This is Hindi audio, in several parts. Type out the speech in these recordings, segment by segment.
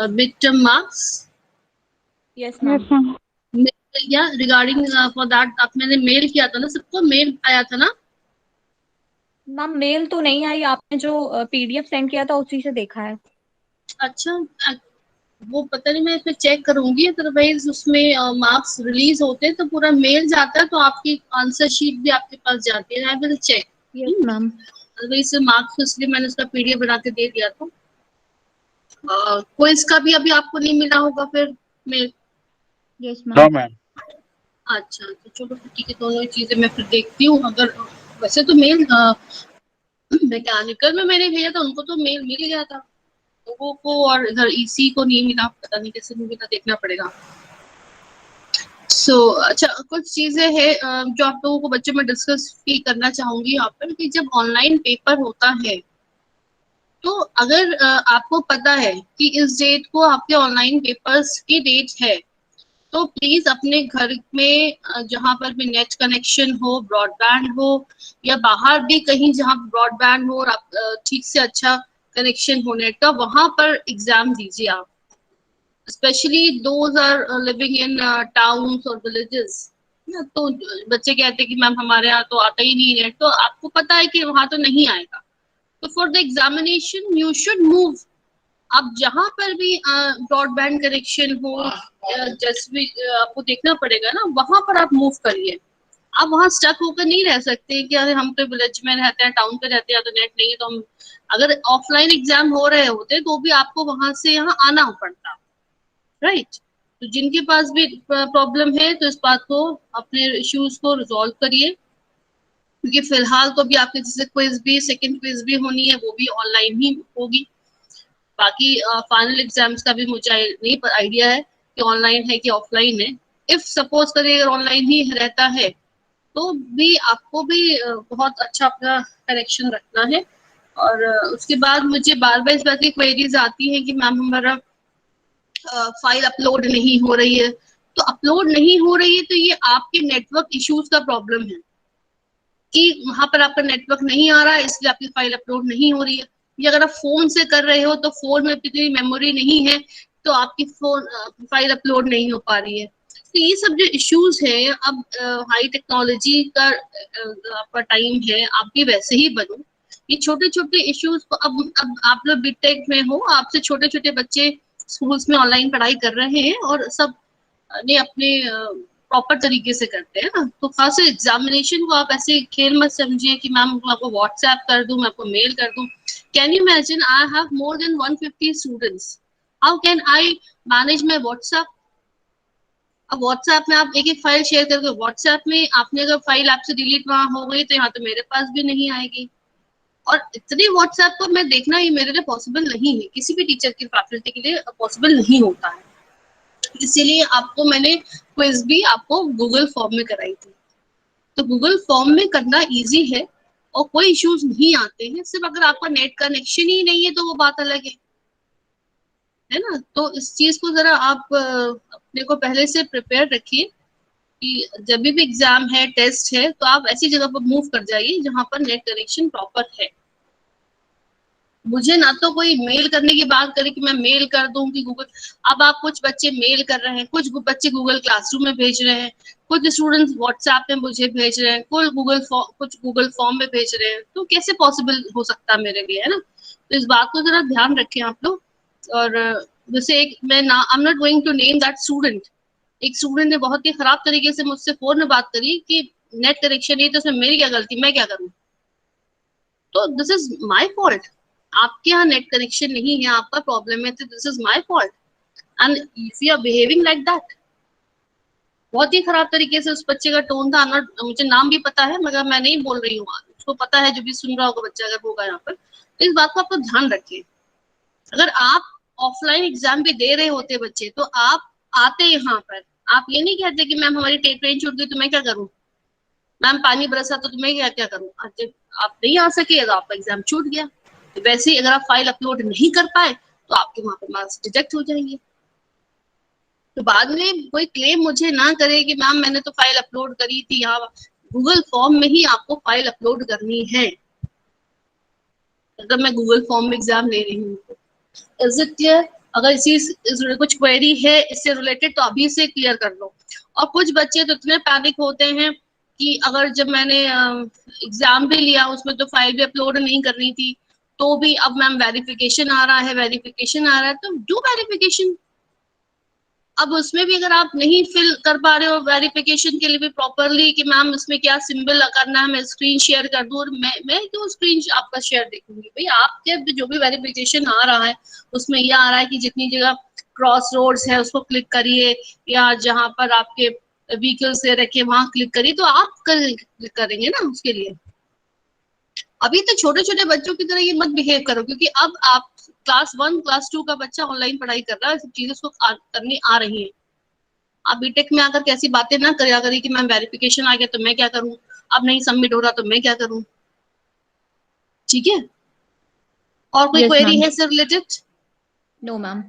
Mid term marks? Yes ma'am. या रिगार्डिंग फॉर दैट आप मैंने मेल किया था ना, सबको मेल आया था ना? मैम मेल तो नहीं आई, आपने जो पीडीएफ सेंड किया था उसी से देखा है। अच्छा, वो पता नहीं, मैं फिर चेक करूंगी। अदरवाइज उसमें मार्क्स रिलीज होते हैं तो पूरा मेल जाता है, तो आपकी आंसर शीट भी आपके पास जाती है। I will check. Yes ma'am. Otherwise marks तो इसलिए मैंने उसका पीडीएफ बना के दे दिया था। क्विज का भी अभी आपको नहीं मिला होगा फिर मेल? Yes ma'am. अच्छा, तो चलो ठीक है, दोनों ही चीजें मैं फिर देखती हूँ। अगर वैसे तो मेल मैकेनिकल में मैंने भेजा था, उनको तो मेल मिल गया था लोगों को, और इधर ईसी को नहीं मिला, पता नहीं कैसे नहीं मिला, देखना पड़ेगा। अच्छा, कुछ चीजें हैं जो आप लोगों को बच्चों में डिस्कस भी करना चाहूंगी यहाँ पर, कि जब ऑनलाइन पेपर होता है तो अगर आपको पता है कि इस डेट को आपके ऑनलाइन पेपर्स की डेट है, तो प्लीज अपने घर में जहां पर भी नेट कनेक्शन हो, ब्रॉडबैंड हो, या बाहर भी कहीं जहां ब्रॉडबैंड हो और आप ठीक से अच्छा कनेक्शन हो नेट का, वहां पर एग्जाम दीजिए आप। Specially those are living in towns और विलेजेस। तो बच्चे कहते हैं कि मैम हमारे यहाँ तो आता ही नहीं नेट, तो आपको पता है कि वहां तो नहीं आएगा, तो for the examination you should move. आप जहां पर भी ब्रॉडबैंड कनेक्शन हो, जैसे भी आपको देखना पड़ेगा ना, वहां पर आप मूव करिए। आप वहां स्टक होकर नहीं रह सकते कि अरे हम तो विलेज में रहते हैं, टाउन पे रहते हैं, तो नेट नहीं है तो हम। अगर ऑफलाइन एग्जाम हो रहे होते तो भी आपको वहां से यहाँ आना पड़ता, राइट? तो जिनके पास भी प्रॉब्लम है तो इस बात को, अपने इश्यूज को रिजॉल्व करिए, क्योंकि फिलहाल तो भी आपके जैसे क्विज भी, सेकंड क्विज भी होनी है, वो भी ऑनलाइन ही होगी। बाकी फाइनल एग्जाम्स का भी मुझे नहीं आइडिया है कि ऑनलाइन है कि ऑफलाइन है। इफ सपोज करिए अगर ऑनलाइन ही रहता है तो भी आपको भी बहुत अच्छा अपना कनेक्शन रखना है। और उसके बाद मुझे बार बार इस बात की क्वेरीज आती है कि मैम हमारा फाइल अपलोड नहीं हो रही है। तो अपलोड नहीं हो रही है तो ये आपके नेटवर्क इश्यूज का प्रॉब्लम है, कि वहां पर आपका नेटवर्क नहीं आ रहा है, इसलिए आपकी फाइल अपलोड नहीं हो रही है। या अगर आप फोन से कर रहे हो तो फोन में इतनी मेमोरी नहीं है, तो आपकी फोन फाइल अपलोड नहीं हो पा रही है। तो ये सब जो इश्यूज है, अब हाई टेक्नोलॉजी का आपका टाइम है, आप भी वैसे ही बनो। ये छोटे छोटे इश्यूज को, अब आप लोग बीटेक में हो, आपसे छोटे छोटे बच्चे स्कूल्स में ऑनलाइन पढ़ाई कर रहे हैं, और सब ने अपने प्रॉपर तरीके से करते हैं ना। तो खास एग्जामिनेशन को आप ऐसे खेल मत समझिए कि मैम मैं आपको व्हाट्सएप कर दूं, मैं आपको मेल कर दूं। Can you imagine I have more than 150 students, how can I manage my WhatsApp? अब व्हाट्सएप में आप एक एक फाइल शेयर करके, व्हाट्सएप में आपने अगर फाइल आपसे डिलीट वहां हो गई तो यहाँ तो मेरे पास भी नहीं आएगी। और इतनी व्हाट्सएप को मैं देखना, ये मेरे लिए पॉसिबल नहीं है, किसी भी टीचर की फैकल्टी के लिए पॉसिबल नहीं होता है। इसीलिए आपको मैंने क्विज भी आपको गूगल फॉर्म में कराई थी। तो गूगल फॉर्म में करना इजी है और कोई इश्यूज नहीं आते हैं। सिर्फ अगर आपका नेट कनेक्शन ही नहीं है तो वो बात अलग है ना। तो इस चीज को जरा आप अपने को पहले से प्रिपेयर रखिए कि जब भी एग्जाम है, टेस्ट है, तो आप ऐसी जगह पर मूव कर जाइए जहां पर नेट कनेक्शन प्रॉपर है। मुझे ना तो कोई मेल करने की बात करे कि मैं मेल कर दूं कि गूगल। अब आप कुछ बच्चे मेल कर रहे हैं, कुछ बच्चे गूगल क्लासरूम में भेज रहे हैं, कुछ स्टूडेंट्स व्हाट्सएप में मुझे भेज रहे हैं, कुछ गूगल फॉर्म में भेज रहे हैं, तो कैसे पॉसिबल हो सकता है मेरे लिए, है ना। तो इस बात को जरा ध्यान रखें आप लोग। और जैसे एक मैं ना, I am not going to name that student, एक स्टूडेंट ने बहुत ही खराब तरीके से मुझसे फोन में बात करी कि नेट कनेक्शन नहीं, तो उसमें मेरी क्या गलती, मैं क्या करूं? तो दिस इज माई फॉल्ट। आपके यहाँ नेट कनेक्शन नहीं है, आपका प्रॉब्लम है, तो this is my fault. And if you are behaving like that, बहुत ही खराब तरीके से उस बच्चे का टोन था। मुझे नाम भी पता है, मगर मैं नहीं बोल रही हूँ, उसको पता है, जो भी सुन रहा होगा बच्चा अगर होगा यहाँ पर, तो इस बात को आपको ध्यान रखिए। अगर आप ऑफलाइन एग्जाम भी दे रहे होते बच्चे, तो आप आते यहाँ पर, आप ये नहीं कहते कि मैम हमारी ट्रेन छूट गई तो मैं क्या करूँ, मैम पानी बरसा तो तुम्हें क्या क्या करूँ। जब आप नहीं आ सके तो आपका एग्जाम छूट गया। तो वैसे ही अगर आप फाइल अपलोड नहीं कर पाए तो आपके वहां पर मार्क्स रिजेक्ट हो जाएंगे। तो बाद में कोई क्लेम मुझे ना करे कि मैम मैंने तो फाइल अपलोड करी थी, यहाँ गूगल फॉर्म में ही आपको फाइल अपलोड करनी है। अगर मैं गूगल फॉर्म में एग्जाम ले रही हूँ, इज इट क्लियर? अगर कुछ क्वेरी है इससे रिलेटेड तो अभी से क्लियर कर लो। और कुछ बच्चे तो इतने पैनिक होते हैं कि अगर जब मैंने एग्जाम भी लिया उसमें तो फाइल भी अपलोड नहीं करनी थी, तो भी अब मैम वेरिफिकेशन आ रहा है, वेरिफिकेशन आ रहा है, तो डू वेरिफिकेशन। अब उसमें भी अगर आप नहीं फिल कर पा रहे हो वेरिफिकेशन के लिए भी प्रॉपरली कि मैम इसमें क्या सिंबल करना है, मैं स्क्रीन शेयर कर दूं, और मैं क्यों स्क्रीन आपका शेयर देखूंगी भाई। आपके जो भी वेरिफिकेशन आ रहा है उसमें यह आ रहा है कि जितनी जगह क्रॉस रोड्स है उसको क्लिक करिए, या जहां पर आपके व्हीकल से रखे वहां क्लिक करिए, तो आप क्लिक करेंगे ना उसके लिए। अभी तो छोटे छोटे बच्चों की तरह ये मत बिहेव करो, क्योंकि अब आप क्लास 1 क्लास 2 का बच्चा ऑनलाइन पढ़ाई कर रहा है, सब चीजें उसको करनी आ रही है। आप बीटेक में आकर कैसी बातें ना करा करी कि मैम वेरिफिकेशन आ गया तो मैं क्या करूं, अब नहीं सबमिट हो रहा तो मैं क्या करूं। ठीक है, और कोई यस क्वेरी मैम। है इससे रिलेटेड? No ma'am.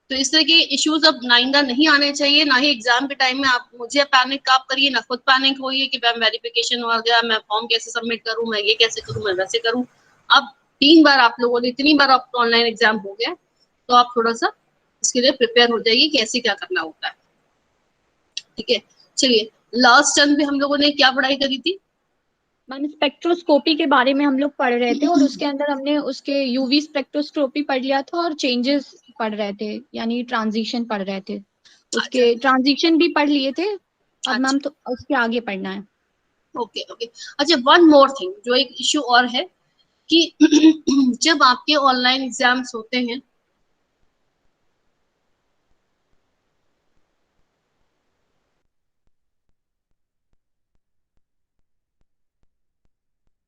तो इस तरह के इश्यूज अब नाइंदा नहीं आने चाहिए, ना ही एग्जाम के टाइम में आप मुझे पैनिक आप करिए, ना खुद पैनिक होइए कि मैम वेरिफिकेशन हो गया, मैं फॉर्म कैसे सबमिट करूं, मैं ये कैसे करूं, मैं वैसे करूं। अब 3 बार आप लोगों ने, इतनी बार आपका ऑनलाइन एग्जाम हो गया, तो आप थोड़ा सा इसके लिए प्रिपेयर हो जाइए कि ऐसे क्या करना होता है। ठीक है, चलिए, लास्ट टर्म पे हम लोगों ने क्या पढ़ाई करी थी? मैम स्पेक्ट्रोस्कोपी के बारे में हम लोग पढ़ रहे थे, और उसके अंदर हमने उसके यूवी स्पेक्ट्रोस्कोपी पढ़ लिया था, और चेंजेस पढ़ रहे थे, यानी ट्रांजिशन पढ़ रहे थे। अच्छा उसके ट्रांजिशन भी पढ़ लिए थे। अब मैम अच्छा, तो उसके आगे पढ़ना है। Okay okay. अच्छा, वन मोर थिंग, जो एक इश्यू और है कि जब आपके ऑनलाइन एग्जाम्स होते हैं,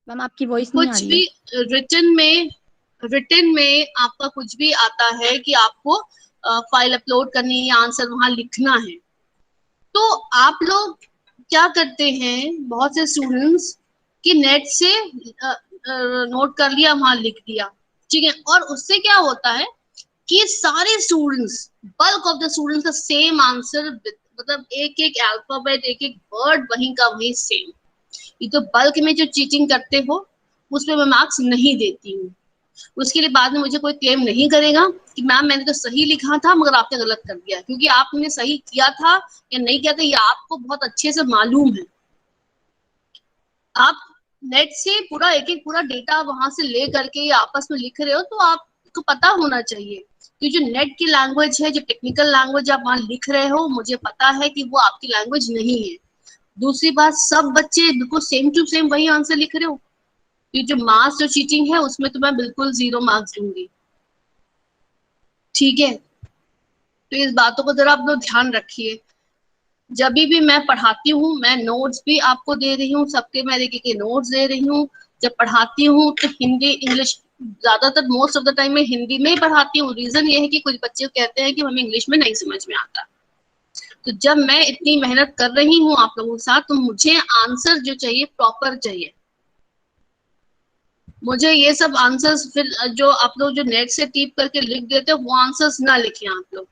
मैम आपकी वॉइस नहीं आ कुछ रही भी है। रिटन में आपका कुछ भी आता है कि आपको फाइल अपलोड करनी है या आंसर वहां लिखना है, तो आप लोग क्या करते हैं, बहुत से स्टूडेंट्स कि नेट से नोट कर लिया वहां लिख दिया। ठीक है, और उससे क्या होता है कि सारे students, bulk of the students का सेम आंसर, मतलब एक एक अल्फाबेट, एक एक वर्ड वहीं का वहीं सेम। ये तो बल्क में जो चीटिंग करते हो उसमें मैं मार्क्स नहीं देती हूँ। उसके लिए बाद में मुझे कोई क्लेम नहीं करेगा कि मैम मैंने तो सही लिखा था मगर आपने गलत कर दिया, क्योंकि आपने सही किया था या नहीं किया था ये आपको बहुत अच्छे से मालूम है। आप नेट से पूरा एक एक पूरा डेटा वहां से ले करके आपस में लिख रहे हो, तो आपको पता होना चाहिए कि जो नेट की लैंग्वेज है, जो टेक्निकल लैंग्वेज आप वहां लिख रहे हो, मुझे पता है कि वो आपकी लैंग्वेज नहीं है। दूसरी बात, सब बच्चे बिल्कुल सेम टू सेम वही आंसर लिख रहे हो, ये जो मार्क्स जो चीटिंग है उसमें तो मैं बिल्कुल 0 मार्क्स दूंगी। ठीक है, तो इस बातों को जरा आप लोग ध्यान रखिए। जब भी मैं पढ़ाती हूँ, मैं नोट्स भी आपको दे रही हूँ, सबके मैं के नोट्स दे रही हूँ। जब पढ़ाती हूँ तो हिंदी इंग्लिश, ज्यादातर मोस्ट ऑफ द टाइम मैं हिंदी में ही पढ़ाती हूँ। रीजन ये है कि कुछ बच्चे कहते हैं कि हमें इंग्लिश में नहीं समझ में आता। तो जब मैं इतनी मेहनत कर रही हूँ आप लोगों के साथ, तो मुझे आंसर जो चाहिए प्रॉपर चाहिए। मुझे ये सब आंसर्स फिर जो आप लोग जो नेट से टीप करके लिख देते हो वो आंसर्स ना लिखें आप लोग।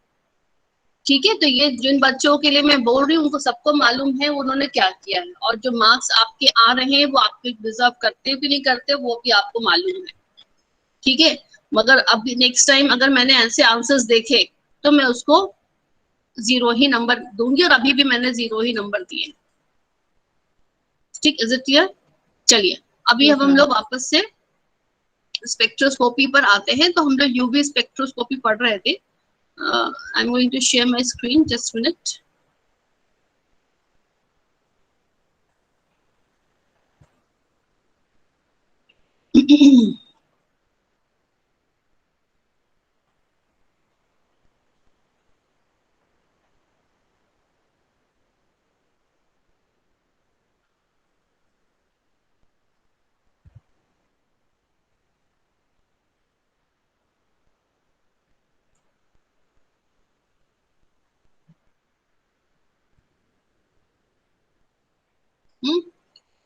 ठीक है, तो ये जिन बच्चों के लिए मैं बोल रही हूँ उनको सबको मालूम है उन्होंने क्या किया है, और जो मार्क्स आपके आ रहे हैं वो आपके डिजर्व करते भी नहीं करते वो भी आपको मालूम है। ठीक है, मगर अब नेक्स्ट टाइम अगर मैंने ऐसे आंसर्स देखे तो मैं उसको 0 ही नंबर दूंगी, और अभी भी मैंने 0 ही नंबर दिए। ठीक, इज इट क्लियर? चलिए, अभी यस अब हम मैम। लोग वापस से स्पेक्ट्रोस्कोपी पर आते हैं। तो हम लोग यूवी स्पेक्ट्रोस्कोपी पढ़ रहे थे। I am going to share my screen, just minute.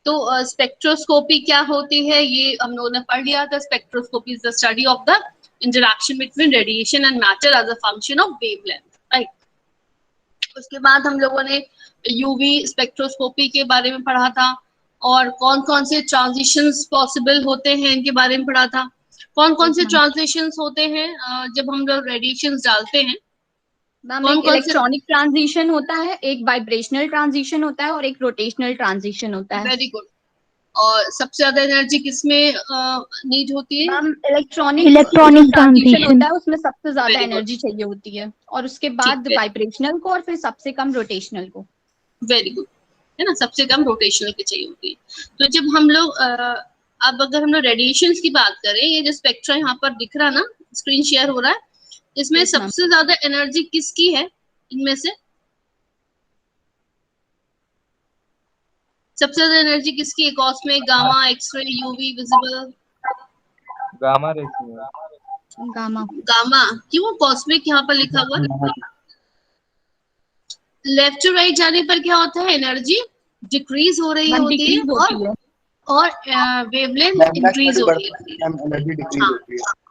तो स्पेक्ट्रोस्कोपी क्या होती है ये हम लोगों ने पढ़ लिया था। Spectroscopy is the study of the interaction between radiation and matter as a function of wavelength, right. उसके बाद हम लोगों ने यूवी स्पेक्ट्रोस्कोपी के बारे में पढ़ा था, और कौन कौन से ट्रांजिशंस पॉसिबल होते हैं इनके बारे में पढ़ा था। कौन कौन से मैम। ट्रांजिशंस होते हैं जब हम लोग रेडिएशन डालते हैं? मैम कौन एक कौन से? इलेक्ट्रॉनिक ट्रांजिशन होता है, एक वाइब्रेशनल ट्रांजिशन होता है और एक रोटेशनल ट्रांजिशन होता है। Very good. और सबसे ज्यादा एनर्जी किसमें नीड होती है? मैम इलेक्ट्रॉनिक जो इलेक्ट्रॉनिक ट्रांजिशन ट्रांजिशन। होता है उसमें सबसे ज्यादा वेरी गुड। एनर्जी चाहिए होती है, और उसके ठीक बाद है, वाइब्रेशनल को, और फिर सबसे कम रोटेशनल को। Very good. है ना, सबसे कम रोटेशनल की चाहिए होती है। तो जब हम लोग अब अगर हम लोग रेडिएशन की बात करें, ये जो स्पेक्ट्रा यहाँ पर दिख रहा ना, स्क्रीन शेयर हो रहा है, इसमें यस मैम। सबसे ज्यादा एनर्जी किसकी है इनमें से? सबसे ज्यादा एनर्जी किसकी है? Cosmic, gamma, X-ray, UV, visible? Gamma rays में। गामा। गामा। क्यों कॉस्मिक यहाँ पर लिखा हुआ है? लेफ्ट टू राइट जाने पर क्या होता है? एनर्जी डिक्रीज हो रही मैम होती है, डिक्रीज होती है। और वेवलेंथ इंक्रीज हो रही होती है। एनर्जी डिक्रीज हाँ, होती है।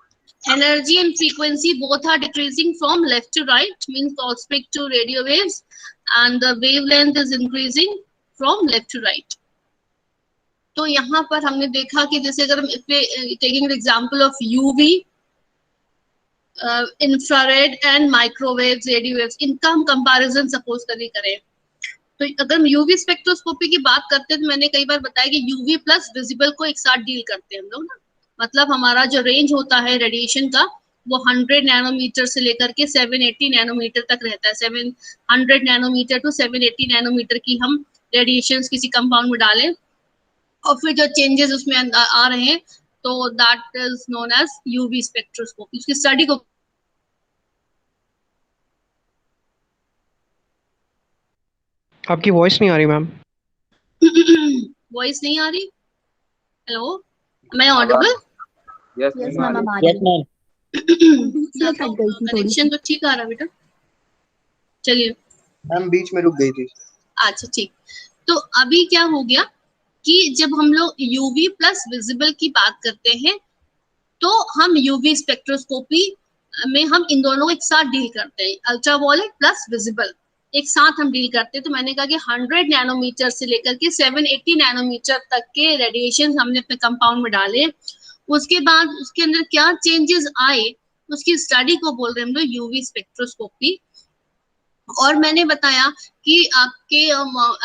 energy and frequency both are decreasing from left to right, means cosmic to radio waves, and the wavelength is increasing from left to right. तो यहाँ पर हमने देखा कि जैसे अगर हम taking example of UV, infrared and microwaves, radio waves, इनका हम कंपैरिजन सपोज करें, तो अगर हम यूवी स्पेक्ट्रोस्कोपी की बात करते हैं तो मैंने कई बार बताया कि यूवी प्लस विजिबल को एक साथ डील करते हैं हम लोग ना। मतलब हमारा जो रेंज होता है रेडिएशन का, वो 100 नैनोमीटर से लेकर के 780 नैनोमीटर तक रहता है। 700 नैनोमीटर टू 780 नैनोमीटर की हम रेडिएशन किसी कंपाउंड में डालें, और फिर जो चेंजेस उसमें आ रहे हैं, तो that is known as UV spectroscopy. उसकी स्टडी को आपकी वॉइस नहीं आ रही मैम। वॉइस नहीं आ रही? हेलो, मैं audible? Yes yes ma'am, ma'am आ हम आ रही रही है। बीच में कट गई थी थोड़ी कनेक्शन सी। तो ठीक आ रहा बेटा, चलिए। मैम बीच में रुक गई थी। अच्छा ठीक। तो अभी क्या हो गया कि जब हम लोग यूवी प्लस विजिबल की बात करते हैं, तो हम यूवी स्पेक्ट्रोस्कोपी में हम इन दोनों को एक साथ डील करते हैं, अल्ट्रावायलेट प्लस विजिबल एक साथ हम डील करते हैं। तो मैंने कहा कि 100 नैनोमीटर से लेकर के 780 नैनोमीटर तक के रेडिएशन हमने अपने कंपाउंड में डाले, उसके बाद उसके अंदर क्या चेंजेस आए, उसकी स्टडी को बोल रहे हैं हम लोग यूवी स्पेक्ट्रोस्कोपी। और मैंने बताया कि आपके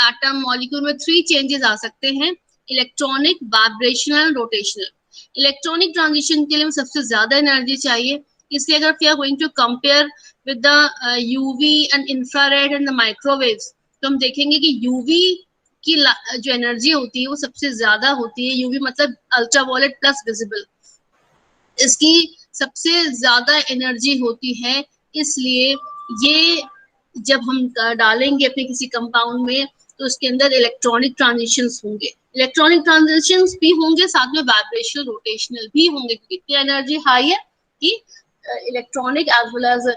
एटम मॉलिक्यूल में 3 चेंजेस आ सकते हैं, electronic, vibrational, rotational. Electronic transition के लिए सबसे ज्यादा एनर्जी चाहिए, इसलिए अगर we are going to compare with the UV and infrared and the microwaves, तो हम देखेंगे कि यूवी की जो एनर्जी होती है वो सबसे ज्यादा होती है। यूवी मतलब अल्ट्रावायलेट प्लस विजिबल, इसकी सबसे ज्यादा एनर्जी होती है। इसलिए ये जब हम डालेंगे अपने किसी कंपाउंड में, तो उसके अंदर इलेक्ट्रॉनिक ट्रांजिशंस होंगे, इलेक्ट्रॉनिक ट्रांजिशंस भी होंगे, साथ में वाइब्रेशनल, रोटेशनल भी होंगे, क्योंकि इतनी एनर्जी हाई है कि electronic as well as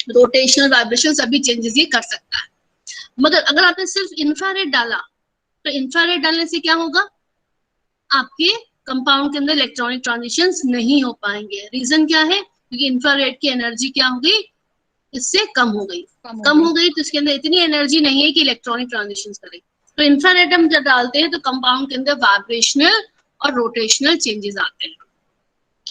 rotational, vibration सभी चेंजेस ये कर सकता है। मगर अगर आपने सिर्फ इंफ्रारेड डाला, तो इंफ्रारेड डालने से क्या होगा? आपके कंपाउंड के अंदर इलेक्ट्रॉनिक ट्रांजिशंस नहीं हो पाएंगे। रीजन क्या है? क्योंकि इंफ्रारेड की एनर्जी क्या हो गई? इससे कम हो गई। कम हो गई तो इसके अंदर इतनी एनर्जी नहीं है कि इलेक्ट्रॉनिक ट्रांजिशन करे। तो इंफ्रारेड हम जब डालते हैं तो कंपाउंड के अंदर वाइब्रेशनल और रोटेशनल चेंजेस आते हैं।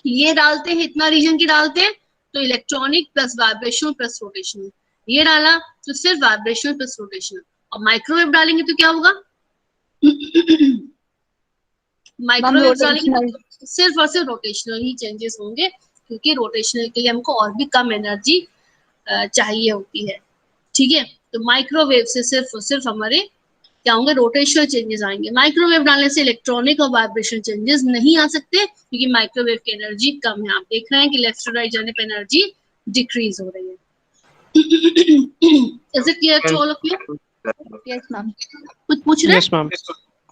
ये डालते हैं, इतना रीजन की डालते हैं, तो electronic plus vibrational plus rotational. ये डाला तो सिर्फ वाइब्रेशनल प्लस रोटेशनल। और माइक्रोवेव डालेंगे तो क्या होगा? माइक्रोवेव डालेंगे तो सिर्फ और सिर्फ रोटेशनल ही चेंजेस होंगे, क्योंकि रोटेशनल के लिए हमको और भी कम एनर्जी चाहिए होती है। ठीक है, तो माइक्रोवेव से सिर्फ और सिर्फ हमारे क्या होंगे? रोटेशनल चेंजेस आएंगे। माइक्रोवेव डालने से इलेक्ट्रॉनिक और वाइब्रेशन चेंजेस नहीं आ सकते, क्योंकि माइक्रोवेव की एनर्जी कम है। आप देख रहे हैं कि लेफ्ट टू राइट जाने पर एनर्जी डिक्रीज हो रही है। Is it clear to all of you? Yes ma'am. कुछ पूछ रहे हैं? Yes ma'am.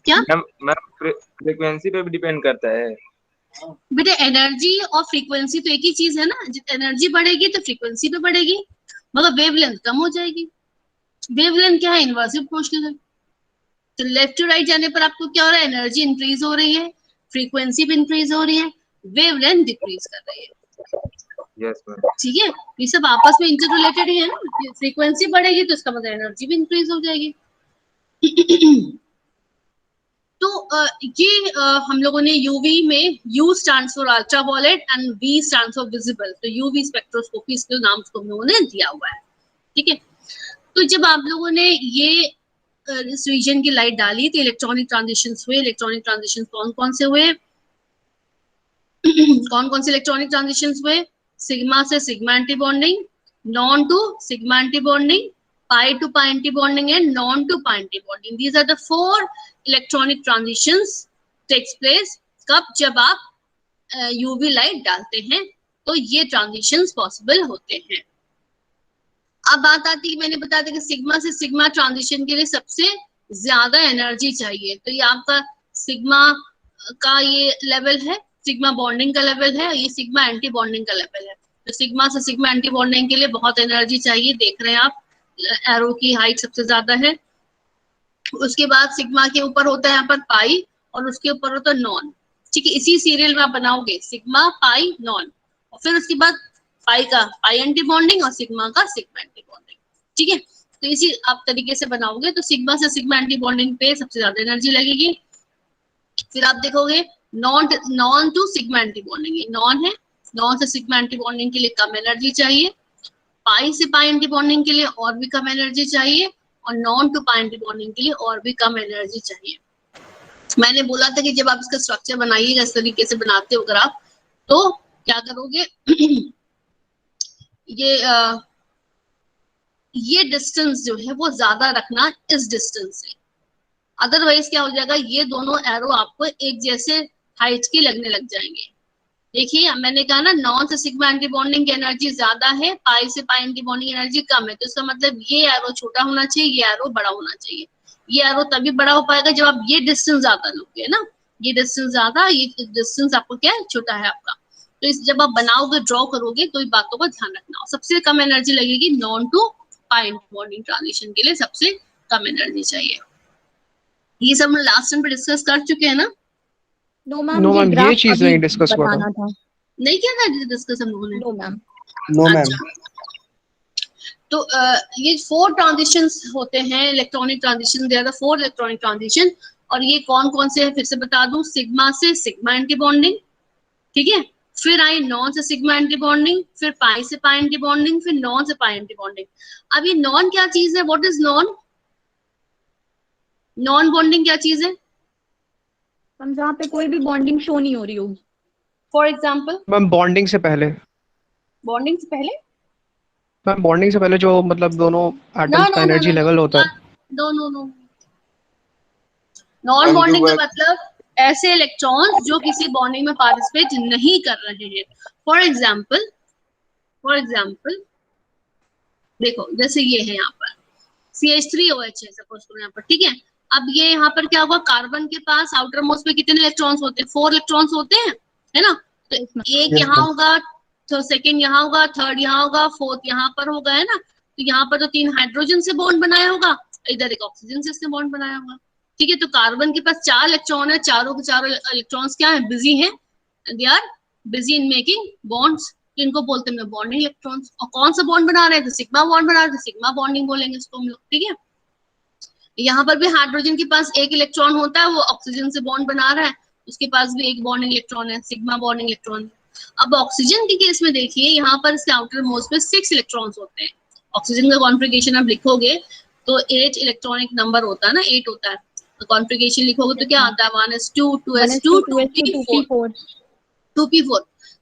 क्या मैम फ्रीक्वेंसी पे भी डिपेंड करता है। बेटे? एनर्जी और फ्रीक्वेंसी तो एक ही चीज है ना। एनर्जी बढ़ेगी तो फ्रीक्वेंसी पे बढ़ेगी, मगर वेवलेंथ कम हो जाएगी। वेवलेंथ क्या है? इनवर्सिव प्रोपोर्शनल है। तो लेफ्ट टू राइट जाने पर आपको क्या हो रहा है? एनर्जी इंक्रीज हो रही है, फ्रीक्वेंसी भी इंक्रीज हो रही है, वेवलेंथ डिक्रीज कर रही है। Yes ma'am. ठीक है, ये सब आपस में इंटर रिलेटेड ही है ना। फ्रीक्वेंसी बढ़ेगी तो इसका मतलब एनर्जी भी इंक्रीज हो जाएगी। ये हम लोगों ने यूवी में U stands for ultraviolet and V stands for visible, तो यूवी स्पेक्ट्रोस्कोपी इसके नाम उसको हम लोगों ने दिया हुआ है, ठीक है। तो जब आप लोगों ने ये इस रीजन की लाइट डाली तो इलेक्ट्रॉनिक ट्रांजिशंस हुए। इलेक्ट्रॉनिक ट्रांजिशंस कौन कौन से हुए कौन कौन से इलेक्ट्रॉनिक ट्रांजिशंस हुए? सिग्मा से sigma anti bonding, non to sigma anti bonding, pi to pi anti bonding and non to pi anti bonding. These are the 4 electronic transitions takes place कब? जब आप यूवी लाइट डालते हैं तो ये ट्रांजिशंस पॉसिबल होते हैं। अब बात आती है, मैंने बताया था कि सिग्मा से सिग्मा ट्रांजिशन के लिए सबसे ज्यादा एनर्जी चाहिए, तो ये आपका सिग्मा का ये लेवल है, सिग्मा बॉन्डिंग का लेवल है, ये सिग्मा एंटी बॉन्डिंग का लेवल है। तो सिग्मा से सिग्मा एंटी बॉन्डिंग के लिए बहुत एनर्जी चाहिए, देख रहे हैं आप एरो की हाइट सबसे ज्यादा है। उसके बाद सिग्मा के ऊपर होता है यहाँ पर पाई और उसके ऊपर होता है नॉन, ठीक है। इसी सीरियल में आप बनाओगे सिग्मा पाई नॉन, और फिर उसके बाद पाई का पाई एंटी बॉन्डिंग और सिग्मा का सिग्मा एंटी बॉन्डिंग, ठीक है। तो इसी आप तरीके से बनाओगे तो सिग्मा से सिग्मा एंटी बॉन्डिंग पे सबसे ज्यादा एनर्जी लगेगी। फिर आप देखोगे non to sigma anti bonding, ये नॉन है, नॉन से सिग्मा एंटी बॉन्डिंग के लिए कम एनर्जी चाहिए, पाई से पाई एंटी बॉन्डिंग के लिए और भी कम एनर्जी चाहिए, और non to pi anti bonding के लिए और भी कम एनर्जी चाहिए। मैंने बोला था कि जब आप इसका स्ट्रक्चर बनाइएगा इस तरीके से बनाते हो अगर आप, तो क्या करोगे ये डिस्टेंस जो है वो ज्यादा रखना इस डिस्टेंस से, अदरवाइज क्या हो जाएगा, ये दोनों एरो आपको एक जैसे हाइट के लगने लग जाएंगे। देखिए मैंने कहा ना, नॉन से सिग्मा एंटी बॉन्डिंग की एनर्जी ज्यादा है, पाई से पाई एंटी बॉन्डिंग एनर्जी कम है, तो इसका मतलब ये एरो छोटा होना चाहिए, ये एरो बड़ा होना चाहिए। ये एरो तभी बड़ा हो पाएगा जब आप ये डिस्टेंस ज्यादा लोगे ना, ये डिस्टेंस ज्यादा, ये डिस्टेंस आपको क्या है, छोटा है आपका। तो इस जब आप बनाओगे ड्रॉ करोगे तो इन बातों का ध्यान रखना। और सबसे कम एनर्जी लगेगी non to pi anti bonding transition के लिए, सबसे कम एनर्जी चाहिए। ये सब हम लास्ट टाइम पे डिस्कस कर चुके हैं ना? नो नो मैम, मैम, ये चीज नहीं डिस्कस हुआ था। बताना था। नहीं किया था डिस्कस हम लोगों ने? No ma'am. No ma'am. अच्छा, तो ये 4 ट्रांजिशंस होते हैं electronic transition, there are 4 electronic transition. और ये कौन कौन से हैं फिर से बता दूं, सिग्मा से सिग्मा एंटी बॉन्डिंग, ठीक है, फिर आई नॉन से सिग्मा एंटी बॉन्डिंग, फिर पाई से पाई एंटी बॉन्डिंग, फिर नॉन से पाई एंटी बॉन्डिंग। अब ये नॉन क्या चीज है, what is non? Non bonding क्या चीज है? हम जहाँ पे कोई भी बॉन्डिंग शो नहीं हो रही होगी। फॉर एग्जाम्पल मैम बॉन्डिंग से पहले, बॉन्डिंग से पहले, मैम बॉन्डिंग से पहले जो मतलब दोनों एटम्स का एनर्जी लेवल होता है। No no no, non bonding का मतलब ऐसे इलेक्ट्रॉन्स जो किसी बॉन्डिंग में पार्टिसिपेट नहीं कर रहे हैं। फॉर एग्जाम्पल देखो जैसे ये है यहाँ पर CH3OH है सपोज करो यहाँ पर, ठीक है। अब ये यहाँ पर क्या होगा, कार्बन के पास आउटर मोस्ट पे कितने इलेक्ट्रॉन्स होते हैं? 4 इलेक्ट्रॉन्स होते हैं, है ना। तो एक यहाँ होगा, तो सेकंड यहाँ होगा, थर्ड यहाँ होगा, फोर्थ यहाँ पर होगा, है ना। तो यहाँ पर तो 3 हाइड्रोजन से बॉन्ड बनाया होगा, इधर एक ऑक्सीजन से इसने बॉन्ड बनाया होगा, ठीक है। तो कार्बन के पास 4 इलेक्ट्रॉन है, चारों के चारों इलेक्ट्रॉन्स क्या है, बिजी हैं, they are busy in making bonds, इनको बोलते हैं बॉन्डिंग इलेक्ट्रॉन्स। और कौन सा बॉन्ड बना रहे हैं, तो सिग्मा बॉन्ड बना रहे हैं, सिग्मा बॉन्डिंग बोलेंगे इसको हम लोग, ठीक है। यहाँ पर भी हाइड्रोजन के पास एक इलेक्ट्रॉन होता है, वो ऑक्सीजन से बॉन्ड बना रहा है, उसके पास भी एक बॉन्डिंग इलेक्ट्रॉन है, सिग्मा बॉन्डिंग इलेक्ट्रॉन। अब ऑक्सीजन के केस में देखिए, यहाँ पर इसके आउटर मोस्ट पे 6 इलेक्ट्रॉन्स होते हैं। ऑक्सीजन का कॉन्फ़िगरेशन आप लिखोगे तो 8 इलेक्ट्रॉनिक नंबर होता है ना, 8 होता है। तो कॉन्फ़िगरेशन लिखोगे तो क्या आता है, 1s2 2s2 2p4 2p4।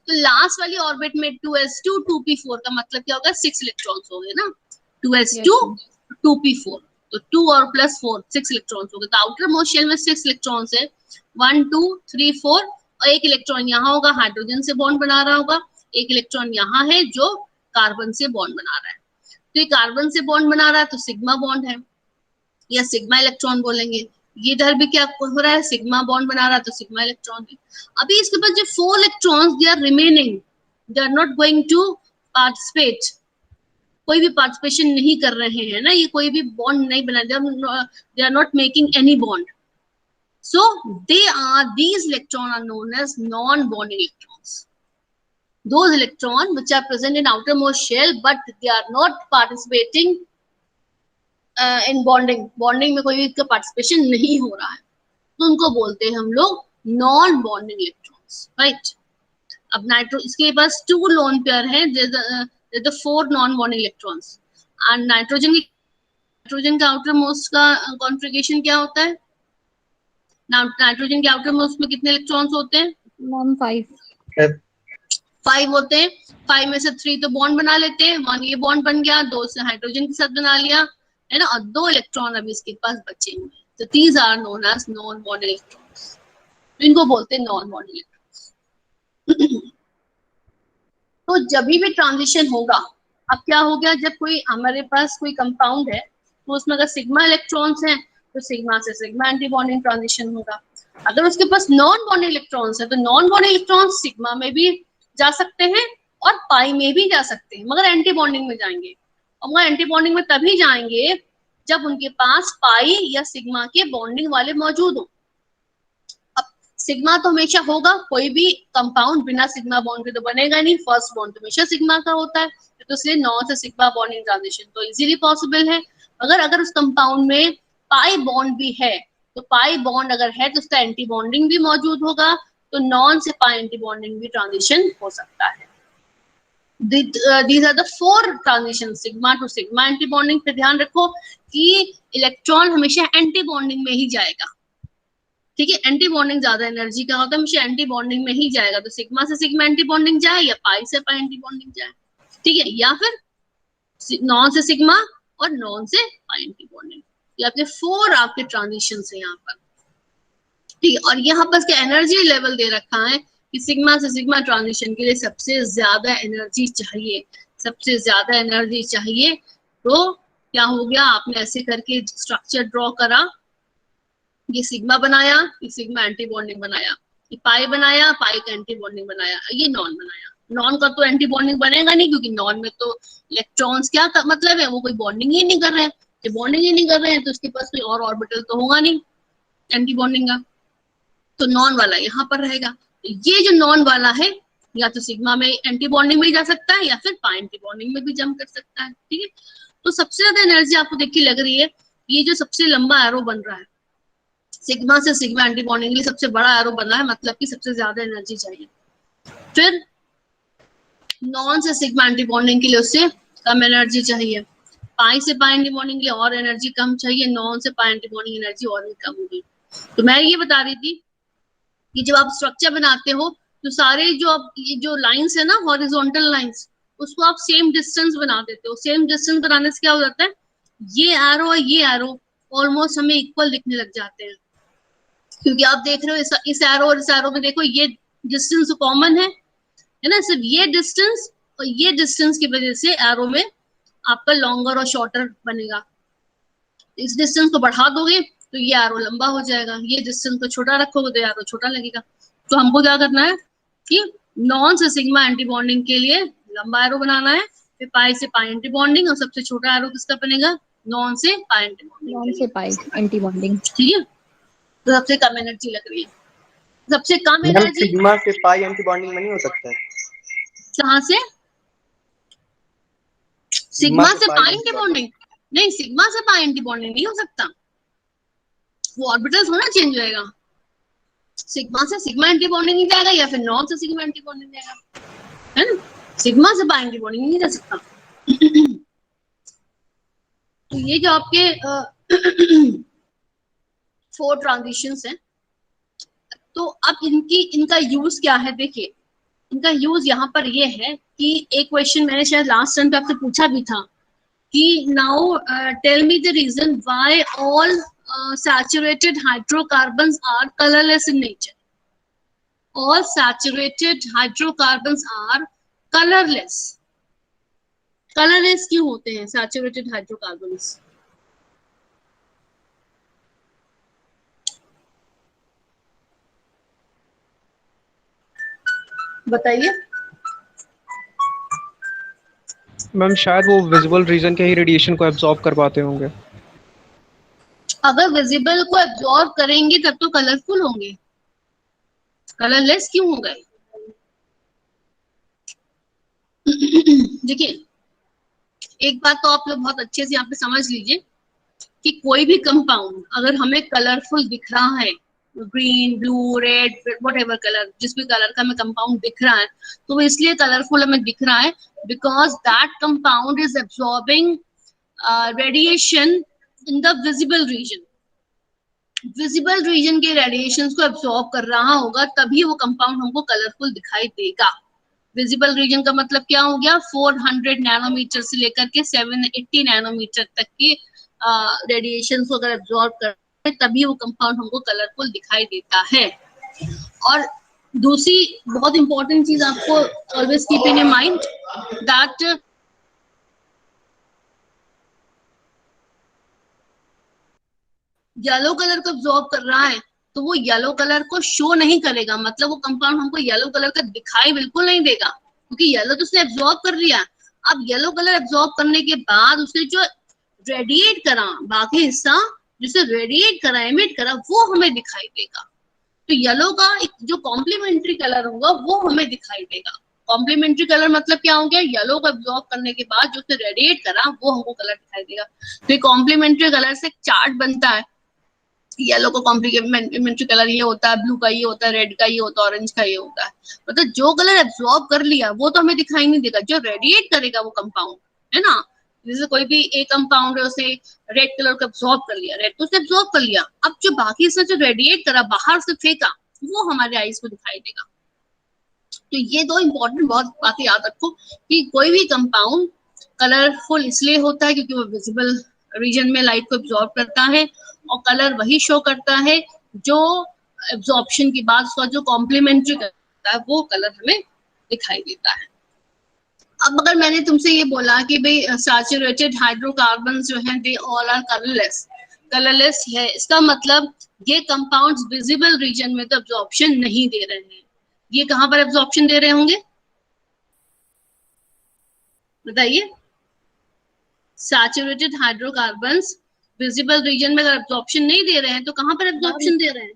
तो लास्ट वाली ऑर्बिट में 2s2 2p4 का मतलब क्या होगा, 6 इलेक्ट्रॉन्स हो गए ना, 2s2 2p4। तो 2 और प्लस 4 6 इलेक्ट्रॉन्स हो गए। तो आउटर मोस्ट शेल में 6 इलेक्ट्रॉन्स है, 1 2 3 4, और एक इलेक्ट्रॉन यहाँ होगा, हाइड्रोजन से बॉन्ड बना रहा होगा, एक इलेक्ट्रॉन यहाँ है जो कार्बन से बॉन्ड बना रहा है। तो ये कार्बन से बॉन्ड बना रहा है तो सिग्मा बॉन्ड है, या सिग्मा इलेक्ट्रॉन बोलेंगे। ये इधर भी क्या हो रहा है, सिग्मा बॉन्ड बना रहा है तो सिग्मा इलेक्ट्रॉन है। अभी इसके पास जो 4 electrons they are remaining, they are not going to participate, कोई भी पार्टिसिपेशन नहीं कर रहे हैं ना, ये कोई भी बॉन्ड नहीं बना, they are not making any bond, so these electrons are known as non-bonding electrons, those electrons which are present in outermost shell but they are not participating in bonding में कोई भी इसका पार्टिसिपेशन नहीं हो रहा है, तो उनको बोलते हैं हम लोग नॉन बॉन्डिंग इलेक्ट्रॉन्स, राइट। अब इसके पास 2 लोन पेयर है, the 4 non bonding electrons. And nitrogen का आउटर मोस्ट का कॉन्फ़िगरेशन क्या होता है? नाइट्रोजन के आउटर मोस्ट में कितने इलेक्ट्रॉन्स होते हैं? मैम 5 होते हैं। 5 में से 3 तो बॉन्ड बना लेते हैं, 1 ये बॉन्ड बन गया, 2 से हाइड्रोजन के साथ बना लिया, है ना, और 2 इलेक्ट्रॉन अभी इसके पास बचे हुए हैं। तो these are known as non bond electrons, इनको बोलते हैं नॉन बॉन्ड इलेक्ट्रॉन्स। तो जब भी ट्रांजिशन होगा, अब क्या हो गया, जब कोई हमारे पास कोई कंपाउंड है तो उसमें अगर सिग्मा इलेक्ट्रॉन्स हैं तो सिग्मा से सिग्मा एंटी बॉन्डिंग ट्रांजिशन होगा। अगर उसके पास नॉन बॉन्डिंग इलेक्ट्रॉन्स है तो नॉन बॉन्डिंग इलेक्ट्रॉन्स सिग्मा में भी जा सकते हैं और पाई में भी जा सकते हैं, मगर एंटी बॉन्डिंग में जाएंगे। और मगर एंटी बॉन्डिंग में तभी जाएंगे जब उनके पास पाई या सिग्मा के बॉन्डिंग वाले मौजूद हो। अब सिग्मा तो हमेशा होगा, कोई भी कंपाउंड बिना सिग्मा बॉन्ड के तो बनेगा नहीं, फर्स्ट बॉन्ड तो हमेशा सिग्मा का होता है, तो इसलिए नॉन से सिग्मा बॉन्डिंग ट्रांजिशन तो इजीली पॉसिबल है। अगर उस कंपाउंड में पाई बॉन्ड भी है, तो पाई बॉन्ड अगर है तो उसका एंटी बॉन्डिंग भी मौजूद होगा, तो नॉन से पाई एंटी बॉन्डिंग भी ट्रांजिशन हो सकता है। These are the 4 transitions, sigma two sigma anti bonding पे ध्यान रखो कि इलेक्ट्रॉन हमेशा एंटी बॉन्डिंग में ही जाएगा, ठीक है। एंटी बॉन्डिंग ज्यादा एनर्जी का होता है, हमेशा एंटी बॉन्डिंग में ही जाएगा, तो सिग्मा से सिग्मा एंटी बॉन्डिंग जाए या पाई से पाई एंटी बॉन्डिंग जाए, ठीक है, या फिर नॉन से सिग्मा और नॉन से पाई एंटी बॉन्डिंग। ये आपके 4 आपके ट्रांजिशन है यहाँ पर, ठीक है। और यहाँ पर इसका एनर्जी लेवल दे रखा है कि सिग्मा से सिग्मा ट्रांजिशन के लिए सबसे ज्यादा एनर्जी चाहिए, सबसे ज्यादा एनर्जी चाहिए। तो क्या हो गया, आपने ऐसे करके स्ट्रक्चर ड्रॉ करा, ये सिग्मा बनाया, ये सिग्मा एंटी बॉन्डिंग बनाया, ये पाई बनाया, पाई का एंटी बॉन्डिंग बनाया, ये नॉन बनाया। नॉन का तो एंटी बॉन्डिंग बनेगा नहीं, क्योंकि नॉन में तो इलेक्ट्रॉन्स क्या मतलब है, वो कोई बॉन्डिंग ही नहीं कर रहे हैं। जब बॉन्डिंग ही नहीं कर रहे हैं तो उसके पास कोई और ऑर्बिटल तो होगा नहीं एंटी बॉन्डिंग का, तो नॉन वाला यहाँ पर रहेगा। ये जो नॉन वाला है या तो सिग्मा में एंटी बॉन्डिंग में जा सकता है या फिर पाई एंटी बॉन्डिंग में भी जम कर सकता है, ठीक है। तो सबसे ज्यादा एनर्जी आपको देख के लग रही है, ये जो सबसे लंबा एरो बन रहा है सिग्मा से सिग्मा एंटी बॉन्डिंग के लिए सबसे बड़ा एरो बन रहा है, मतलब कि सबसे ज्यादा एनर्जी चाहिए। फिर नॉन से सिग्मा एंटी बॉन्डिंग के लिए उससे कम एनर्जी चाहिए, पाई से पाई एंटी बॉन्डिंग के लिए और एनर्जी कम चाहिए, नॉन से पाई एंटी बॉन्डिंग एनर्जी और भी कम होगी। तो मैं ये बता रही थी कि जब आप स्ट्रक्चर बनाते हो तो सारे ये जो लाइंस है ना, हॉरिजॉन्टल लाइंस, उसको आप सेम डिस्टेंस बना देते हो। सेम डिस्टेंस बनाने से क्या हो जाता है, ये एरो और ये एरो ऑलमोस्ट हमें इक्वल दिखने लग जाते हैं, क्योंकि आप देख रहे हो इस एरो और इस एरो में देखो ये डिस्टेंस कॉमन है ना, सिर्फ ये डिस्टेंस और ये डिस्टेंस की वजह से एरो में आपका लॉन्गर और शॉर्टर बनेगा। इस डिस्टेंस को बढ़ा दोगे तो ये एरो लंबा हो जाएगा, ये डिस्टेंस को छोटा रखोगे तो एरो छोटा लगेगा। तो हमको क्या करना है कि नॉन से सिग्मा एंटी बॉन्डिंग के लिए लंबा एरो बनाना है, फिर पाई से पाई एंटी बॉन्डिंग, और सबसे छोटा एरो किसका बनेगा, नॉन से पाई एंटी बॉन्डिंग, नॉन से पाई एंटी बॉन्डिंग, ठीक है। तो सबसे कम एनर्जी लग रही है, सबसे कम मैम एनर्जी सिग्मा से पाई एंटी बॉन्डिंग में नहीं हो सकता है? कहाँ से, सिग्मा से पाई एंटी बॉन्डिंग नहीं, सिग्मा से पाई एंटी बॉन्डिंग नहीं हो सकता, वो ऑर्बिटल थोड़ा चेंज होएगा। सिग्मा से सिग्मा एंटी बॉन्डिंग नहीं जाएगा या फिर नॉन से सिग्मा एंटी बॉन्डिंग जाएगा, है ना, सिग्मा से पाई एंटी बॉन्डिंग नहीं जा सकता। तो ये जो आपके 4 ट्रांजिशंस हैं, तो अब इनका यूज क्या है, देखिए इनका यूज यहाँ पर ये है कि एक क्वेश्चन मैंने शायद लास्ट टाइम पे आपसे पूछा भी था कि now tell me the reason why all saturated hydrocarbons are colorless in nature. All saturated hydrocarbons are colorless. Colorless क्यों होते हैं saturated hydrocarbons? बताइए। मैम शायद वो विजिबल रीजन के ही रेडिएशन को एब्जॉर्ब कर पाते होंगे। अगर विजिबल को एब्जॉर्ब करेंगे तब तो कलरफुल होंगे, कलरलेस क्यों हो गए? देखिए एक बात तो आप लोग बहुत अच्छे से यहाँ पे समझ लीजिए कि कोई भी कंपाउंड अगर हमें कलरफुल दिख रहा है green, blue, red, what ever colour, जिस भी कलर का हमें कंपाउंड दिख रहा है, तो वो इसलिए कलरफुल हमें दिख रहा है because that compound is absorbing radiation in the visible region. Visible region के रेडिएशंस को एब्सॉर्ब कर रहा होगा, तभी वो कंपाउंड हमको कलरफुल दिखाई देगा। विजिबल रीजन का मतलब क्या हो गया, 400 नैनोमीटर से लेकर के 780 नैनोमीटर तक की रेडिएशन को अगर एब्सॉर्ब कर, तभी वो कंपाउंड हमको कलरफुल दिखाई देता है। और दूसरी बहुत इंपॉर्टेंट चीज आपको always keep in mind that yellow colour को एब्सॉर्ब कर रहा है, तो वो येलो कलर को शो नहीं करेगा, मतलब वो कंपाउंड हमको येलो कलर का दिखाई बिल्कुल नहीं देगा, क्योंकि येलो तो उसने एब्सॉर्ब कर लिया। अब येलो कलर एब्सॉर्ब करने के बाद उसने जो रेडिएट करा, बाकी हिस्सा जिसे रेडिएट करा, एमिट करा, वो हमें दिखाई देगा। तो येलो का एक जो कॉम्प्लीमेंट्री कलर होगा वो हमें दिखाई देगा। कॉम्प्लीमेंट्री कलर मतलब क्या हो गया, येलो को एब्सॉर्ब करने के बाद जो उसने रेडिएट करा वो हमको कलर दिखाई देगा। तो कॉम्प्लीमेंट्री कलर से एक चार्ट बनता है। येलो का कॉम्प्लीमेंट्री कलर ये होता है, ब्लू का ये होता है, रेड का ये होता है, ऑरेंज का ये होता है। मतलब जो कलर एब्सॉर्ब कर लिया वो तो हमें दिखाई नहीं देगा, जो रेडिएट करेगा वो कंपाउंड है ना। जैसे कोई भी एक कंपाउंड है, उसे रेड कलर को एब्सॉर्ब कर लिया, रेड को उसने एब्सॉर्ब कर लिया, अब जो बाकी से जो रेडिएट करा, बाहर से फेंका, वो हमारे आईज को दिखाई देगा। तो ये दो इंपॉर्टेंट बहुत बातें याद रखो कि कोई भी कंपाउंड कलरफुल इसलिए होता है क्योंकि वो विजिबल रीजन में लाइट को एब्सॉर्ब करता है, और कलर वही शो करता है जो एब्जॉर्प्शन के बाद उसका जो कॉम्प्लीमेंट्री करता है वो कलर हमें दिखाई देता है। अब अगर मैंने तुमसे ये बोला कि भाई सैचुरेटेड हाइड्रोकार्बन जो हैं they all are colourless, colourless है, इसका मतलब ये कंपाउंड्स विजिबल रीजन में तो एब्जॉर्प्शन नहीं दे रहे हैं। ये कहां पर एब्जॉर्प्शन दे रहे होंगे बताइए। सैचुरेटेड हाइड्रोकार्बन्स विजिबल रीजन में अगर एब्जॉर्प्शन नहीं दे रहे हैं तो कहां पर एब्जॉर्प्शन दे रहे हैं?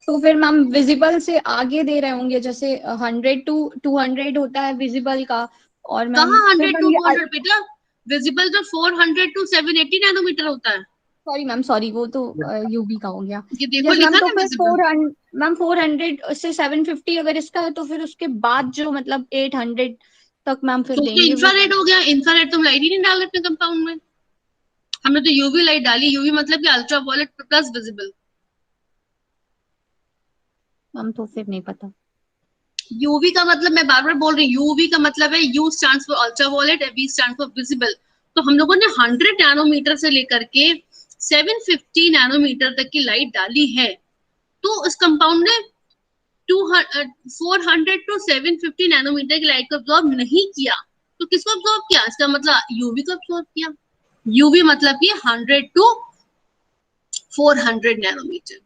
तो फिर मैम विजिबल से आगे दे रहे होंगे, जैसे 100 to 200 होता है विजिबल का। और मैम कहाँ फिर 100 मैम टू ये 200 बेटा, विजिबल तो 400 टू 780 नैनोमीटर होता है। सॉरी मैम, सॉरी, वो तो यूवी का हो गया। ये देखो यस मैम, लिखा तो ना फिर विजिबल। 400 मैम 400 से 750 अगर इसका है, तो फिर उसके बाद जो मतलब 800 तक मैम फिर तो उसके देंगे वो। इंफ्रारेड हो गया, इंफ्रारेड तो हम लाइट ही नहीं डाल रहे कंपाउंड में, हमने तो यूवी लाइट डाली। यूवी मतलब कि ultra violet plus visible. Ma'am तो फिर नहीं पता। यूवी का मतलब मैं बार बार बोल रही हूँ, यूवी का मतलब है U stands for ultra violet, V stand for visible. तो हम लोगों ने 100 नैनोमीटर से लेकर के 750 नैनोमीटर तक की लाइट डाली है। तो इस कंपाउंड ने 400 टू 750 नैनोमीटर की लाइट को अब्सॉर्ब नहीं किया। तो किसको अब्सॉर्ब किया? इसका मतलब यूवी को अब्सॉर्ब किया। यूवी मतलब कि 100 टू 400 नैनोमीटर।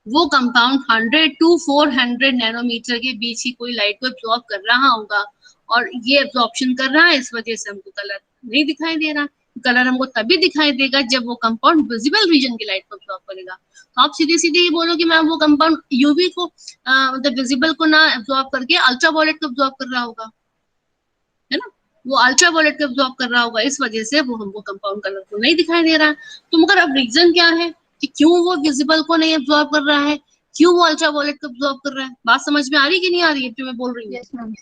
वो कंपाउंड 100 टू 400 नैनोमीटर के बीच ही कोई लाइट को एब्सॉर्ब कर रहा होगा, और ये एब्सॉर्प्शन कर रहा है, इस वजह से हमको कलर नहीं दिखाई दे रहा। कलर हमको तभी दिखाई देगा जब वो कंपाउंड विजिबल रीजन की लाइट को एब्सॉर्ब करेगा। तो आप सीधे सीधे ये बोलो कि मैम वो कंपाउंड यूवी को मतलब विजिबल को ना एब्सॉर्ब करके अल्ट्रा वायलेट को एब्सॉर्ब कर रहा होगा, है ना। वो अल्ट्रा वायलेट को एब्सॉर्ब कर रहा होगा, इस वजह से वो हमको कंपाउंड कलर को नहीं दिखाई दे रहा है। तो मगर अब रीजन क्या है कि क्यों वो विजिबल को नहीं एब्सॉर्ब कर रहा है, क्यों वो अल्ट्रा वायलेट को एब्सॉर्ब कर रहा है? बात समझ में आ रही है कि नहीं आ रही है जो मैं बोल रही हूँ? Yes ma'am.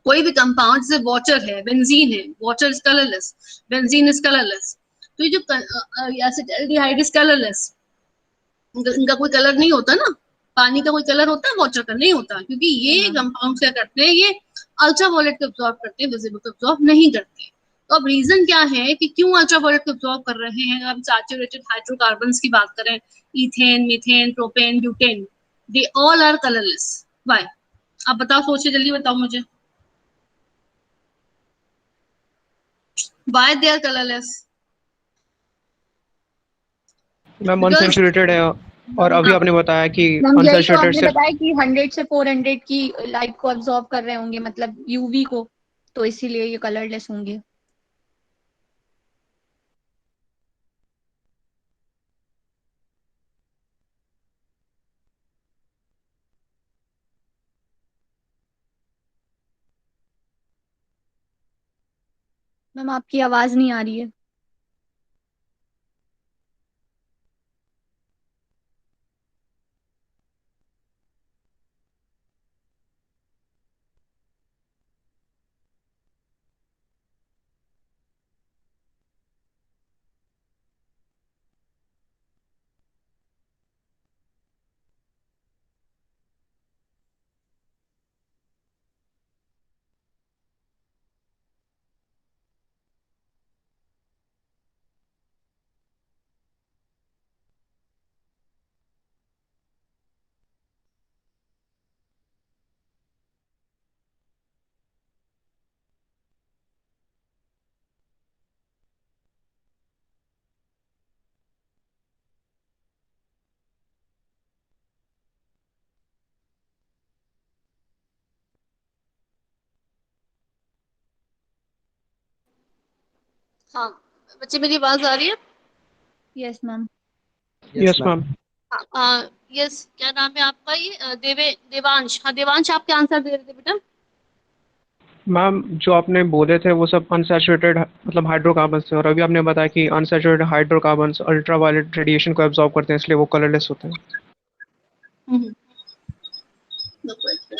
कोई भी कंपाउंड जैसे वाटर है, बेंजीन है, water is colourless, benzene is colourless. तो ये जो एसिटाल्डिहाइड इज कलरलेस, इनका कोई कलर नहीं होता ना। पानी का कोई कलर होता है, वाटर का नहीं होता, क्योंकि ये कंपाउंड क्या करते हैं, ये अल्ट्रा वायलेट को एब्सॉर्ब करते हैं, विजिबल को एब्सॉर्ब नहीं करते। तो अब रीजन क्या है कि क्यों अल्ट्रा वायलेट को एब्सॉर्ब कर रहे हैं? हम सैचुरेटेड हाइड्रोकार्बन्स की बात करें, ethane, methane, propane, butane, they all are colourless. Why? आप बताओ, सोचिए, जल्दी बताओ मुझे, why they are colourless? Ma'am because unsaturated है, और अभी आपने बताया कि मैम यही तो अनसैचुरेटेड आपने से। बताया कि 100 से 400 की लाइट को अब्सॉर्ब कर रहे होंगे, मतलब यूवी को, तो इसीलिए ये कलरलेस होंगे। मैम, आपकी आवाज नहीं आ रही है। मैम, हाँ बच्चे, मेरी आवाज आ रही है? Yes ma'am. Yes ma'am. हाँ यस, क्या नाम है आपका? ये देवांश। हाँ देवांश, आप क्या आंसर दे रहे थे बेटा? मैम जो आपने बोले थे वो सब अनसैचुरेटेड मतलब हाइड्रोकार्बन्स थे, और अभी आपने बताया कि अनसैचुरेटेड हाइड्रोकार्बन्स अल्ट्रावायलेट रेडिएशन को एब्जॉर्ब करते हैं, इसलिए वो कलरलेस होते हैं। हम्म, no question.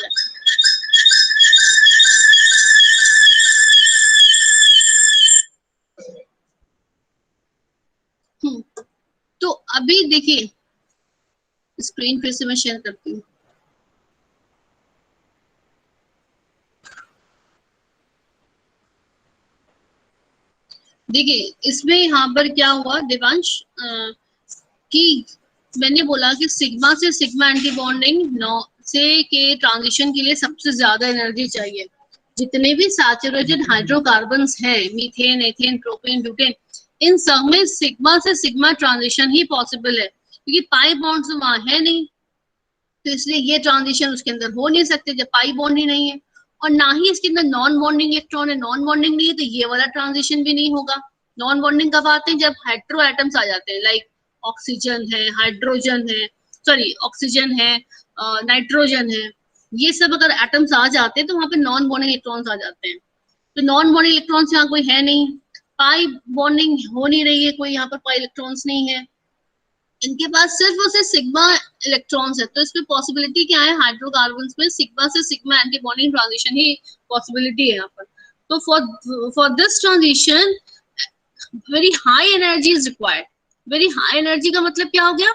तो अभी देखिए, स्क्रीन फिर से मैं शेयर करती हूँ। देखिए इसमें यहाँ पर क्या हुआ देवांश, कि मैंने बोला कि सिग्मा से सिग्मा एंटी बॉन्डिंग नौ से के ट्रांजिशन के लिए सबसे ज्यादा एनर्जी चाहिए। जितने भी सैचुरेटेड हाइड्रोकार्बन्स हैं, मीथेन, एथेन, प्रोपेन, ब्यूटेन, इन सब में सिग्मा से सिग्मा ट्रांजिशन ही पॉसिबल है, क्योंकि पाई बॉन्ड्स तो वहां है नहीं, तो इसलिए ये ट्रांजिशन उसके अंदर हो नहीं सकते जब पाई बॉन्ड ही नहीं है। और ना ही इसके अंदर नॉन बॉन्डिंग इलेक्ट्रॉन है, नॉन बॉन्डिंग नहीं है, तो ये वाला ट्रांजिशन भी नहीं होगा। नॉन बॉन्डिंग कब आते हैं? जब हेटेरो एटम्स आ जाते हैं, लाइक ऑक्सीजन है, हाइड्रोजन है, सॉरी ऑक्सीजन है, नाइट्रोजन है, ये सब अगर एटम्स आ जाते हैं तो वहां पे नॉन बॉन्डिंग इलेक्ट्रॉन्स आ जाते हैं। तो नॉन बॉन्डिंग इलेक्ट्रॉन्स यहाँ कोई है नहीं, पाई बॉन्डिंग हो नहीं रही है, कोई यहाँ पर पाई इलेक्ट्रॉन्स नहीं है, इनके पास सिर्फ और सिर्फ सिग्मा इलेक्ट्रॉन्स है। तो इसमें पॉसिबिलिटी क्या है? हाइड्रोकार्बन्स में सिग्मा से सिग्मा एंटी बॉन्डिंग ट्रांजिशन ही पॉसिबिलिटी है यहाँ पर। तो for this transition very high energy is required. Very high energy का मतलब क्या हो गया?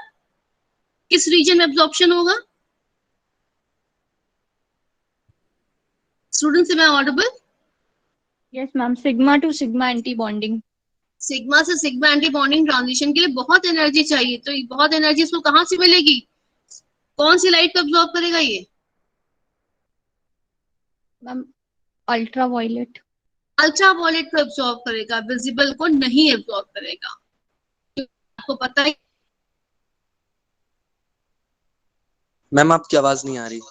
किस रीजन में एब्जॉर्प्शन होगा? स्टूडेंट, से मैं audible? Yes ma'am, sigma two sigma anti bonding. Sigma से सिग्मा एंटी बॉन्डिंग ट्रांजिशन के लिए बहुत एनर्जी चाहिए, तो ये बहुत एनर्जी इसको कहाँ से मिलेगी? कौन सी लाइट को एब्जॉर्ब करेगा ये? Ma'am ultra violet. Ultra violet को एब्जॉर्ब करेगा, विजिबल को नहीं एब्जॉर्ब करेगा। तो आपको पता है। मैम आपकी आवाज नहीं आ रही।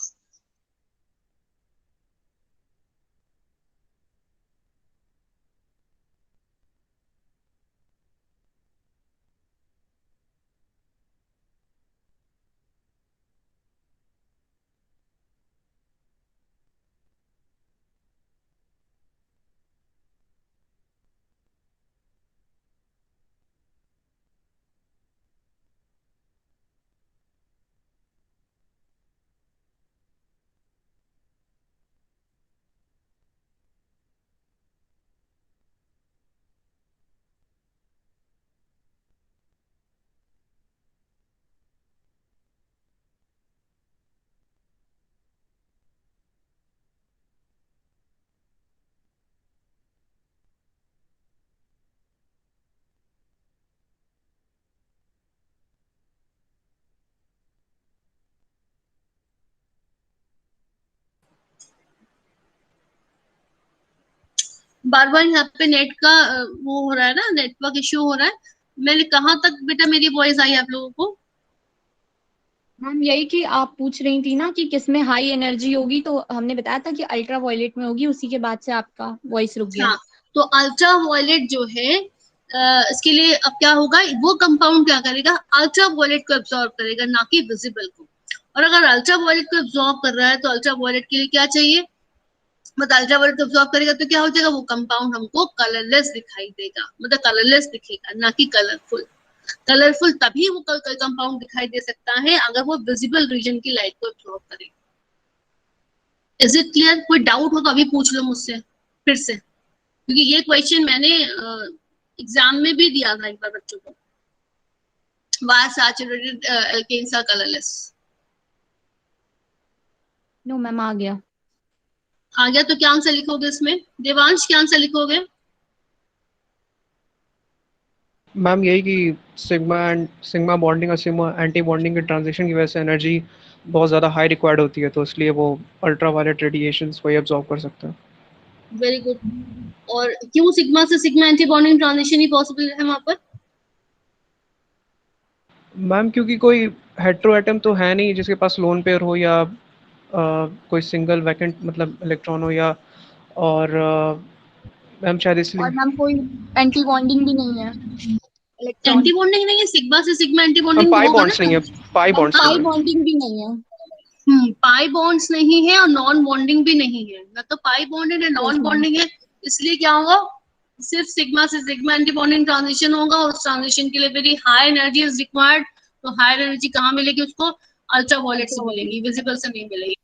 बार बार यहाँ पे नेट का वो हो रहा है ना, नेटवर्क इश्यू हो रहा है। मैंने कहाँ तक बेटा मेरी वॉइस आई आप लोगों को? मैम यही कि आप पूछ रही थी ना कि किसमें हाई एनर्जी होगी, तो हमने बताया था कि अल्ट्रा वायलेट में होगी, उसी के बाद से आपका वॉइस रुक गया। हाँ, तो अल्ट्रा वायलेट जो है, इसके लिए अब क्या होगा? वो कंपाउंड क्या करेगा? अल्ट्रा वायलेट को एब्जॉर्ब करेगा, ना कि विजिबल को। और अगर अल्ट्रा वायलेट को एब्जॉर्ब कर रहा है तो अल्ट्रा वायलेट के लिए क्या चाहिए? मतलब अल्ट्रा वायलेट को एब्जॉर्ब करेगा तो क्या हो जाएगा? वो कंपाउंड हमको कलरलेस दिखाई देगा, मतलब कलरलेस दिखेगा, ना कि कलरफुल। कलरफुल तभी वो कंपाउंड दिखाई दे सकता है अगर वो विजिबल रीजन की लाइट को एब्जॉर्ब करे। Is it clear? कोई डाउट हो तो अभी पूछ लो मुझसे फिर से, क्योंकि ये क्वेश्चन मैंने एग्जाम में भी दिया था एक बार बच्चों को। Why saturated alkanes are colourless? No ma'am, आ गया। आ गया तो क्या आंसर लिखोगे इसमें? देवांश क्या आंसर लिखोगे? मैम यही कि सिग्मा एंड सिग्मा बॉन्डिंग और सिग्मा एंटी बॉन्डिंग के ट्रांजिशन की वजह से एनर्जी बहुत ज़्यादा हाई रिक्वायर्ड होती है, तो इसलिए वो अल्ट्रावायलेट रेडिएशंस को ही एब्जॉर्ब कर सकता है। Very good. और क्यों सिग्मा से सिग्मा एंटी बॉन्डिंग ट्रांजिशन ही पॉसिबल है वहां पर? मैम क्योंकि कोई हेटेरो एटम तो है नहीं जिसके पास लोन पेयर हो, या कोई सिंगल वैकेंट मतलब इलेक्ट्रॉन हो, या और मैम शायद और इसलिए। मैम कोई एंटी बॉन्डिंग भी नहीं है इलेक्ट्रॉन। एंटी बॉन्डिंग नहीं है, सिग्मा से सिग्मा एंटी मैम बॉन्डिंग पाई होगा ना बॉन्ड्स नहीं है, तब। पाई बॉन्ड्स नहीं पाई है। बॉन्डिंग भी नहीं है। पाई बॉन्ड्स नहीं है और नॉन बॉन्डिंग भी नहीं है, ना तो पाई बॉन्डेड है Yes, नॉन ma'am. बॉन्डिंग है। इसलिए क्या होगा, सिर्फ सिग्मा से सिग्मा एंटी बॉन्डिंग ट्रांजिशन होगा और उस ट्रांजिशन के लिए very high energy is required. तो हाई एनर्जी कहाँ मिलेगी उसको, अल्ट्रावायलेट से मिलेगी, विजिबल से नहीं मिलेगी।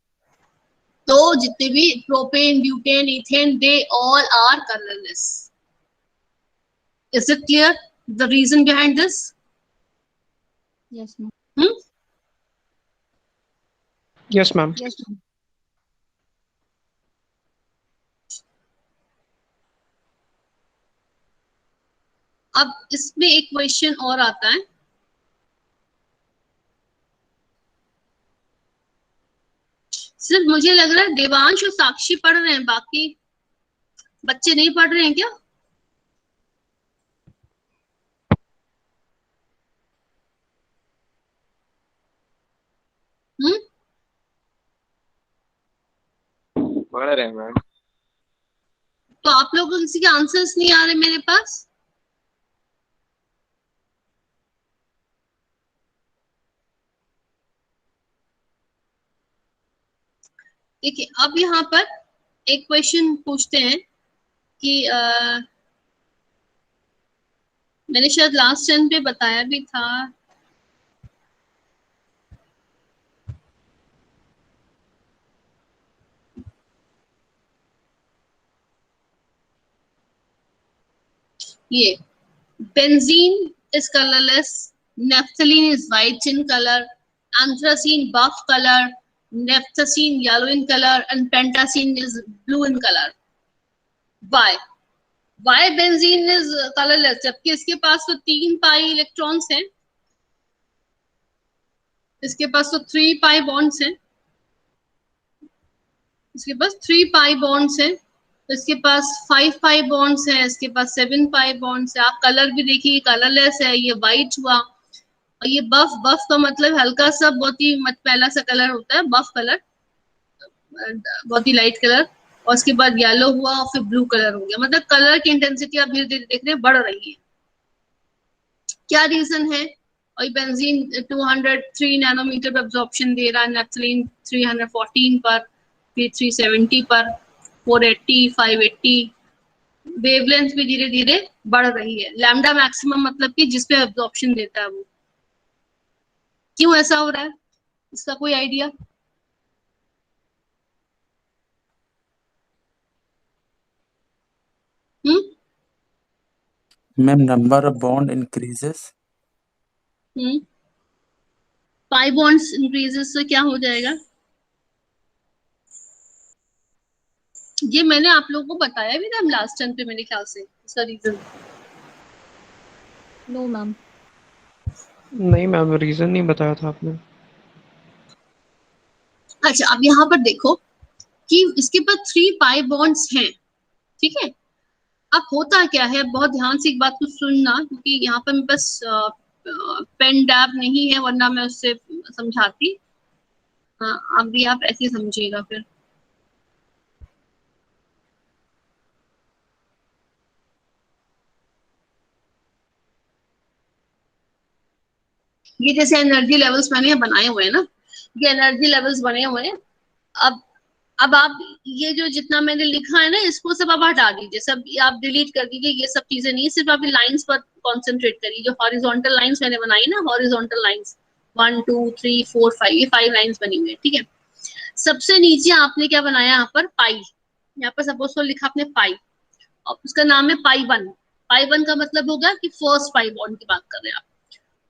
तो जितने भी propane, butane, ethane, they all are colourless. Is it clear the reason behind this? Yes, ma'am. Yes ma'am. Yes, ma'am. अब इसमें एक क्वेश्चन और आता है, सिर्फ मुझे लग रहा है देवांश और साक्षी पढ़ रहे हैं, बाकी बच्चे नहीं पढ़ रहे हैं क्या? हम्म, पढ़ रहे हैं मैम। तो आप लोगों को किसी के आंसर्स नहीं आ रहे मेरे पास? देखिए अब यहाँ पर एक क्वेश्चन पूछते हैं कि मैंने शायद लास्ट टाइम पे बताया भी था, ये benzene is colorless, naphthalene is white in color, anthracene buff color, naphthacene yellow in color, and pentacene is blue in color. Why? Why benzene is colorless? जबकि इसके पास तो 3 पाई इलेक्ट्रॉन्स हैं, इसके पास तो 3 पाई बॉन्ड्स हैं, इसके पास 3 पाई बॉन्ड्स हैं, इसके पास 5 पाई बॉन्ड्स है, इसके पास 7 पाई बॉन्ड्स है। आप कलर भी देखिए, कलरलेस है, ये व्हाइट हुआ। और ये बफ, बफ का मतलब हल्का सा बहुत ही पहला सा कलर होता है बफ कलर, बहुत ही लाइट कलर। और उसके बाद येलो हुआ और फिर ब्लू कलर हो गया। मतलब कलर की इंटेंसिटी आप धीरे धीरे देख रहे हैं बढ़ रही है। क्या रीजन है? और बेंजीन 203 नैनोमीटर पर एब्जॉर्प्शन दे रहा है, नैप्थलीन 314 पर, फिर 370 पर, 480, 580। वेवलेंथ भी धीरे धीरे बढ़ रही है। लैम्डा मैक्सिमम मतलब कि जिस पे एब्जॉर्प्शन देता है वो। क्यों ऐसा हो रहा है, इसका कोई idea? Ma'am number of bond increases. Pi bonds increases से क्या हो जाएगा? ये मैंने आप लोगों को बताया भी था लास्ट टाइम पे मेरे ख्याल से, इसका रीजन। No, ma'am. नहीं मैम, रीजन नहीं बताया था आपने। अच्छा अब यहाँ पर देखो कि इसके पास 3 पाई बॉन्ड्स हैं, ठीक है। अब होता क्या है, बहुत ध्यान से एक बात को सुनना, क्योंकि यहाँ पर मेरे पास पेन डैब नहीं है, वरना मैं उससे समझाती। अब भी आप ऐसे समझिएगा फिर। ये जैसे एनर्जी लेवल्स मैंने बनाए हुए हैं ना, ये एनर्जी लेवल्स बने हुए हैं। अब आप ये जो जितना मैंने लिखा है ना, इसको सब आप हटा दीजिए, सब आप डिलीट कर दीजिए, ये सब चीजें नहीं, सिर्फ आप लाइंस पर कॉन्सेंट्रेट करिए। जो हॉरिजॉन्टल लाइंस मैंने बनाई ना, हॉरिजॉन्टल लाइंस 1 2 3 4 5, ये 5 लाइंस बनी हुई है, ठीक है। सबसे नीचे आपने क्या बनाया यहाँ पर, पाई। यहाँ पर सपोज को लिखा आपने पाई, और उसका नाम है पाई 1। पाई 1 का मतलब होगा कि फर्स्ट पाई बॉन्ड की बात कर रहे हैं आप,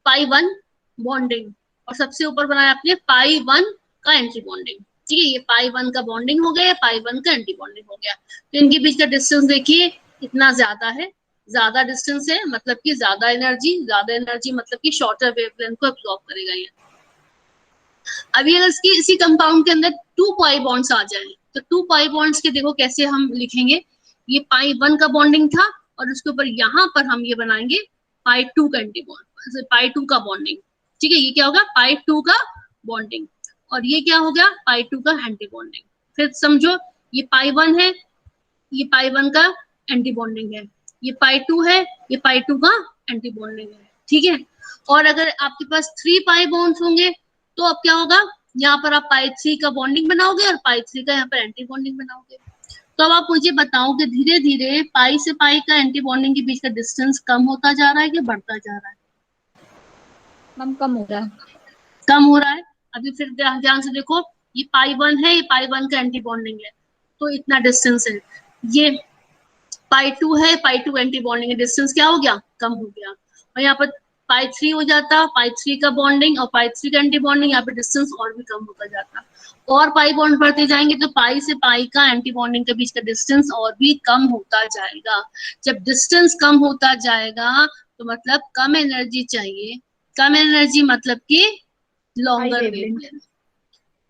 पाई 1 बॉन्डिंग। और सबसे ऊपर बनाया आपने पाई 1 का एंटी बॉन्डिंग, ठीक है। ये पाई 1 का बॉन्डिंग हो गया, पाई 1 का एंटी बॉन्डिंग हो गया। तो इनके बीच का डिस्टेंस देखिए कितना ज्यादा है, ज्यादा डिस्टेंस है मतलब कि ज्यादा एनर्जी, ज्यादा एनर्जी मतलब कि शॉर्टर वेवलेंथ को एब्जॉर्ब करेगा ये। अभी अगर इसकी इसी कंपाउंड के अंदर 2 पाई बॉन्ड्स आ जाए, तो 2 पाई बॉन्ड्स के देखो कैसे हम लिखेंगे। ये पाई 1 का बॉन्डिंग था, और उसके ऊपर यहाँ पर हम ये बनाएंगे पाई 2 का एंटी बॉन्ड, पाई 2 का बॉन्डिंग, ठीक है। ये क्या होगा, पाई 2 का बॉन्डिंग, और ये क्या हो गया, पाई 2 का एंटी बॉन्डिंग। फिर समझो ये पाई 1 है, ये पाई 1 का एंटी बॉन्डिंग है, ये पाई 2 है, ये पाई 2 का एंटी बॉन्डिंग है, ठीक है। और अगर आपके पास 3 पाई बॉन्ड्स होंगे तो अब क्या होगा, यहाँ पर आप पाई 3 का बॉन्डिंग बनाओगे और पाई 3 का यहाँ पर एंटी बॉन्डिंग बनाओगे। तो अब आप मुझे बताओ कि धीरे धीरे पाई से पाई का एंटी बॉन्डिंग के बीच का डिस्टेंस कम होता जा रहा है कि बढ़ता जा रहा है? मैम कम हो रहा है। कम हो रहा है। अभी फिर ध्यान से देखो, ये पाई 1 है, ये पाई 1 का एंटी बॉन्डिंग है, तो इतना डिस्टेंस है। ये पाई 2 है, पाई 2 एंटी बॉन्डिंग है, डिस्टेंस क्या हो गया, कम हो गया। और यहाँ पर पाई 3 हो जाता, पाई 3 का बॉन्डिंग और पाई 3 का एंटी बॉन्डिंग, यहाँ पे डिस्टेंस और भी कम होता जाता। और पाई बॉन्ड बढ़ते जाएंगे तो पाई से पाई का एंटी बॉन्डिंग के बीच का डिस्टेंस और भी कम होता जाएगा। जब डिस्टेंस कम होता जाएगा तो मतलब कम एनर्जी चाहिए। कम एनर्जी मतलब कि longer wavelength.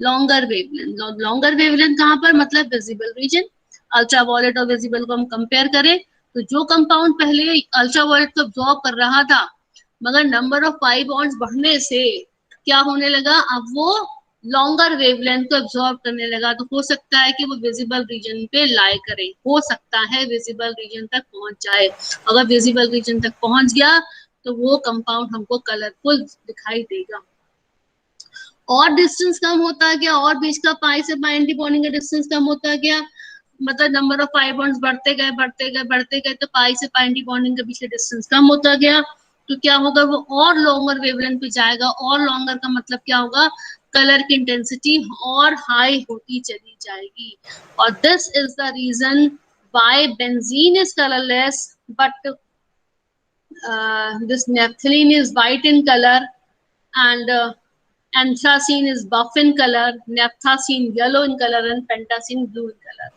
Longer wavelength, longer wavelength कहाँ पर, मतलब विजिबल रीजन। अल्ट्रावायलेट और विजिबल को हम कंपेयर करें तो जो कंपाउंड पहले अल्ट्रावायलेट को अब्सॉर्ब कर रहा था, मगर नंबर ऑफ पाई बॉन्ड्स बढ़ने से क्या होने लगा, अब वो लॉन्गर वेवलेंथ को अब्सॉर्ब करने लगा। तो हो सकता है कि वो विजिबल रीजन पे लाई करे, हो सकता है विजिबल रीजन तक पहुंच जाए। अगर विजिबल रीजन तक पहुंच गया तो वो कंपाउंड हमको कलरफुल दिखाई देगा। और डिस्टेंस कम होता गया, और बीच का पाई से पाई एंटी बॉन्डिंग का डिस्टेंस कम होता गया, मतलब नंबर ऑफ पाई बॉन्ड्स बढ़ते गए बढ़ते गए बढ़ते गए, तो पाई से पाई एंटी बॉन्डिंग के बीच का डिस्टेंस कम होता गया। तो क्या होगा, वो और लॉन्गर वेवलेंथ पे जाएगा। और लॉन्गर का मतलब क्या होगा, कलर की इंटेंसिटी और हाई होती चली जाएगी। और this is the reason why benzene is colourless but this naphthalene is white in color, and anthracene is buff in color, naphthacene yellow in color, and pentacene blue in color.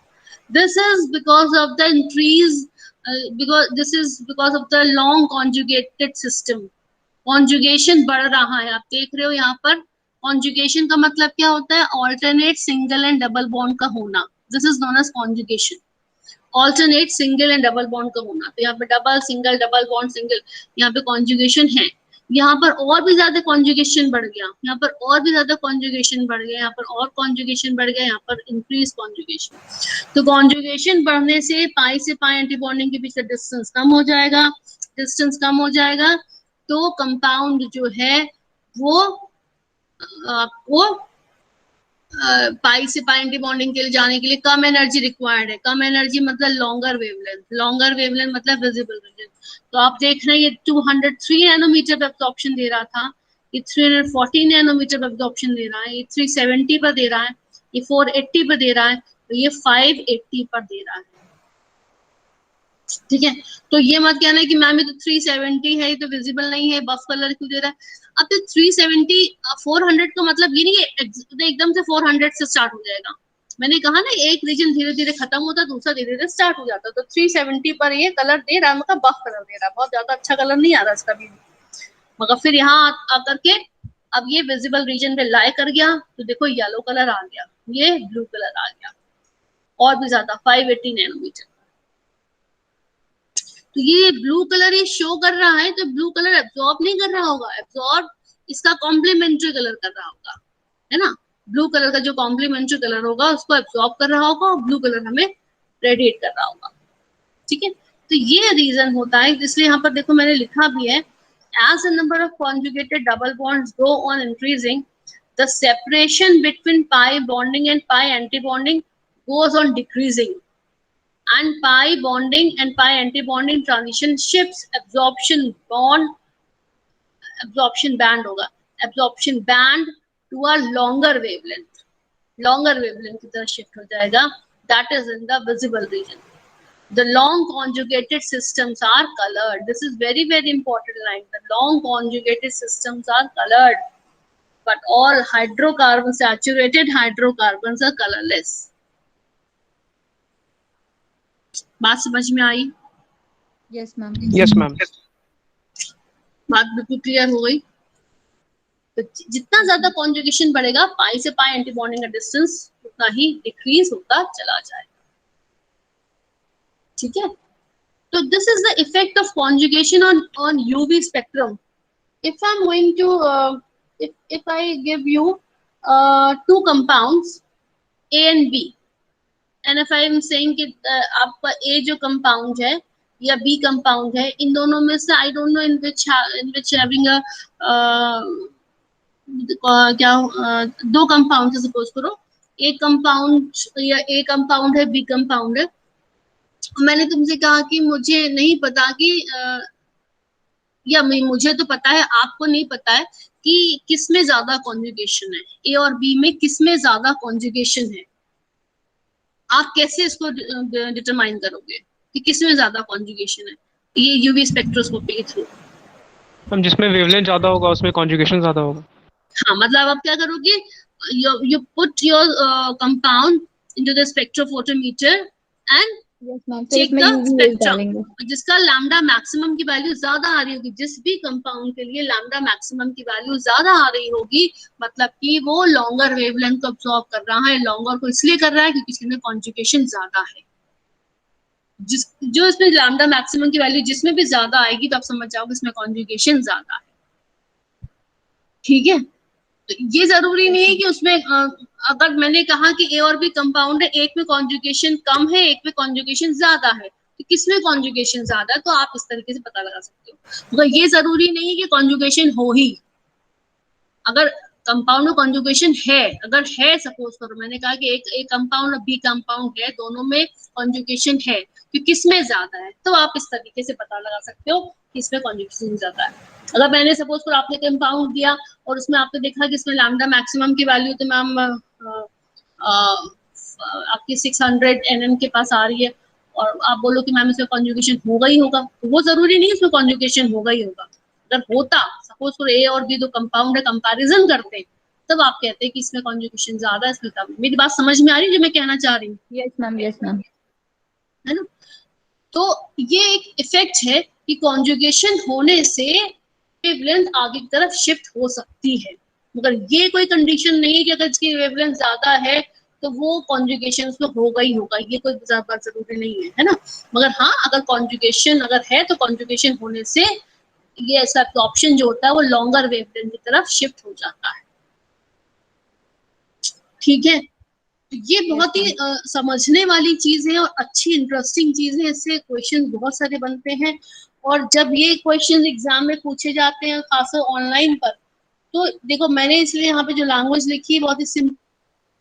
This is because of the increase, because of the long conjugated system. Conjugation बढ़ रहा है, आप देख रहे हो यहाँ पर। Conjugation का मतलब क्या होता है, alternate single and double bond का होना। This is known as conjugation. Alternate single and double bond का होना। तो यहाँ पे double single double bond single, यहाँ पे कॉन्जुगेशन है। यहाँ पर और भी ज्यादा कॉन्जुगेशन बढ़ गया, यहाँ पर और भी ज्यादा कॉन्जुगेशन बढ़ गया, यहाँ पर और कॉन्जुगेशन बढ़ गया, यहाँ पर इंक्रीज कॉन्जुगेशन। तो कॉन्जुगेशन बढ़ने से पाई एंटी बॉन्डिंग के बीच का डिस्टेंस कम हो जाएगा। डिस्टेंस कम हो जाएगा तो कंपाउंड जो है वो आपको पाई से पाई एंटी बॉन्डिंग के लिए जाने के लिए कम एनर्जी रिक्वायर्ड है। कम एनर्जी मतलब लॉन्गर वेवलेंथ। लॉन्गर वेवलेंथ मतलब विजिबल रीजन। तो आप देख रहे हैं ये 203 नैनोमीटर पे एब्जॉर्प्शन दे रहा था, ये 340 नैनोमीटर पे एब्जॉर्प्शन दे रहा है, ये 370 पर दे रहा है, ये 480 पर दे रहा है, तो ये 580 पर दे रहा है। ठीक है, तो ये मत कहना कि मैम ये तो 370 है, ये तो विजिबल नहीं है, बफ कलर क्यों दे रहा है। अब तो 370 400 का मतलब ये नहीं है एकदम से 400 से स्टार्ट हो जाएगा। मैंने कहा ना एक रीजन धीरे धीरे खत्म होता, दूसरा धीरे धीरे स्टार्ट हो जाता। तो 370 पर ये कलर दे रहा है, मतलब बफ कलर दे रहा है, बहुत ज्यादा अच्छा कलर नहीं आ रहा इसका भी। मगर फिर यहाँ आकर के अब ये विजिबल रीजन पे लाई कर गया तो देखो येलो कलर आ गया, ये ब्लू कलर आ गया, और भी ज्यादा 580 नैनोमीटर। तो ये ब्लू कलर ये शो कर रहा है, तो ब्लू कलर एब्जॉर्ब नहीं कर रहा होगा, एब्जॉर्ब इसका कॉम्प्लीमेंट्री कलर कर रहा होगा, है ना। ब्लू कलर का जो कॉम्प्लीमेंट्री कलर होगा उसको एब्जॉर्ब कर रहा होगा और ब्लू कलर हमें रेडिएट कर रहा होगा। ठीक है, तो ये रीजन होता है। इसलिए यहाँ पर देखो मैंने लिखा भी है, as the number of conjugated double bonds go on increasing, the separation between pi bonding and pi antibonding goes on decreasing, and pi bonding and pi antibonding transition shifts absorption band होगा, absorption band to a longer wavelength की तरह shift हो जाएगा, that is in the visible region. The long conjugated systems are colored. This is very very important line. The long conjugated systems are colored, but all hydrocarbons, saturated hydrocarbons are colorless. बात समझ में आई? Yes ma'am. Yes ma'am. बात बिल्कुल क्लियर हो गई। तो जितना ज्यादा कॉन्जुगेशन बढ़ेगा, पाई से पाई एंटी बॉन्डिंग का डिस्टेंस उतना ही डिक्रीज होता चला जाएगा। ठीक है, तो this is the effect of conjugation on UV spectrum. If I am going to if I give you two compounds A and B, and if I am saying कि आपका ए जो कंपाउंड है या बी कंपाउंड है, इन दोनों में से I don't know in which having a क्या दो कंपाउंड है, सपोज करो ए कंपाउंड या ए कंपाउंड है, बी कंपाउंड है। मैंने तुमसे कहा कि मुझे नहीं पता कि या मुझे तो पता है, आपको नहीं पता है कि किसमें ज्यादा कॉन्जुगेशन है, ए और बी में किसमें ज्यादा कॉन्जुगेशन है। आप कैसे इसको डिटरमाइन करोगे कि किसमें ज्यादा कॉन्जुगेशन है? ये यूवी स्पेक्ट्रोस्कोपी के थ्रू। हम जिसमें वेवलेंथ ज्यादा होगा उसमें कॉन्जुगेशन ज्यादा होगा। हाँ, मतलब आप क्या करोगे, you put your compound into the spectrophotometer and yes ma'am, फिर check इसमें the यूवी वेव spectrum, डालेंगे। जिसका लैम्डा मैक्सिमम की वैल्यू ज्यादा आ रही होगी, जिस भी कंपाउंड के लिए लैम्डा मैक्सिमम की वैल्यू ज्यादा आ रही होगी, मतलब कि वो लॉन्गर वेवलेंथ को अब्सॉर्ब कर रहा है। लॉन्गर को इसलिए कर रहा है क्योंकि इसमें कॉन्जुगेशन ज्यादा है। जो इसमें लैम्डा मैक्सिमम की वैल्यू जिसमें भी ज्यादा आएगी तो आप समझ जाओगे इसमें कॉन्जुगेशन ज्यादा है। ठीक है, तो ये जरूरी नहीं है कि उसमें अगर मैंने कहा कि ए और बी कंपाउंड है, एक में कॉन्जुगेशन कम है, एक में कॉन्जुगेशन ज्यादा है, तो किसमें कॉन्जुगेशन ज्यादा है, तो आप इस तरीके से पता लगा सकते हो। तो ये जरूरी नहीं है कि कॉन्जुगेशन हो ही। अगर कंपाउंड में कॉन्जुगेशन है, अगर है, सपोज करो मैंने कहा कि एक कंपाउंड और बी कंपाउंड है, दोनों में कॉन्जुगेशन है, तो किसमें ज्यादा है, तो आप इस तरीके से पता लगा सकते हो कि इसमें कॉन्जुगेशन ज्यादा है। अगर मैंने सपोज करो आपने कंपाउंड दिया और उसमें आपने देखा कि इसमें लैम्डा मैक्सिमम की वैल्यू तो मैम आपकी 600 nm के पास आ रही है, और आप बोलो कि मैम इसमें कॉन्जुगेशन होगा ही होगा, तो वो जरूरी नहीं है इसमें कॉन्जुगेशन होगा ही होगा। अगर होता, सपोज करो ए और बी दो कंपाउंड है, कंपैरिजन करते हैं, तब आप कहते हैं कि इसमें कॉन्जुगेशन ज्यादा है, इसमें कम। मेरी बात समझ में आ रही है जो मैं कहना चाह रही हूँ? Yes ma'am, yes ma'am. है ना? तो ये एक इफेक्ट है कि कॉन्जुगेशन होने से वेवलेंथ आगे की तरफ शिफ्ट हो सकती है, मगर ये कोई कंडीशन नहीं है कि अगर इसकी वेवलेंथ ज्यादा है तो वो कॉन्जुगेशन उसमें होगा ही होगा, ये कोई ज्यादा जरूरी नहीं है ना? मगर हाँ, अगर कॉन्जुगेशन अगर है तो कॉन्जुगेशन होने से ये ऐसा ऑप्शन जो होता है वो लॉन्गर वेवलेंथ की तरफ शिफ्ट हो जाता है। ठीक है, तो ये बहुत ही समझने वाली चीज है और अच्छी इंटरेस्टिंग चीज है। इससे क्वेश्चन बहुत सारे बनते हैं, और जब ये क्वेश्चन एग्जाम में पूछे जाते हैं खासकर ऑनलाइन पर, तो देखो मैंने इसलिए यहाँ पे जो लैंग्वेज लिखी है बहुत ही सिंपल,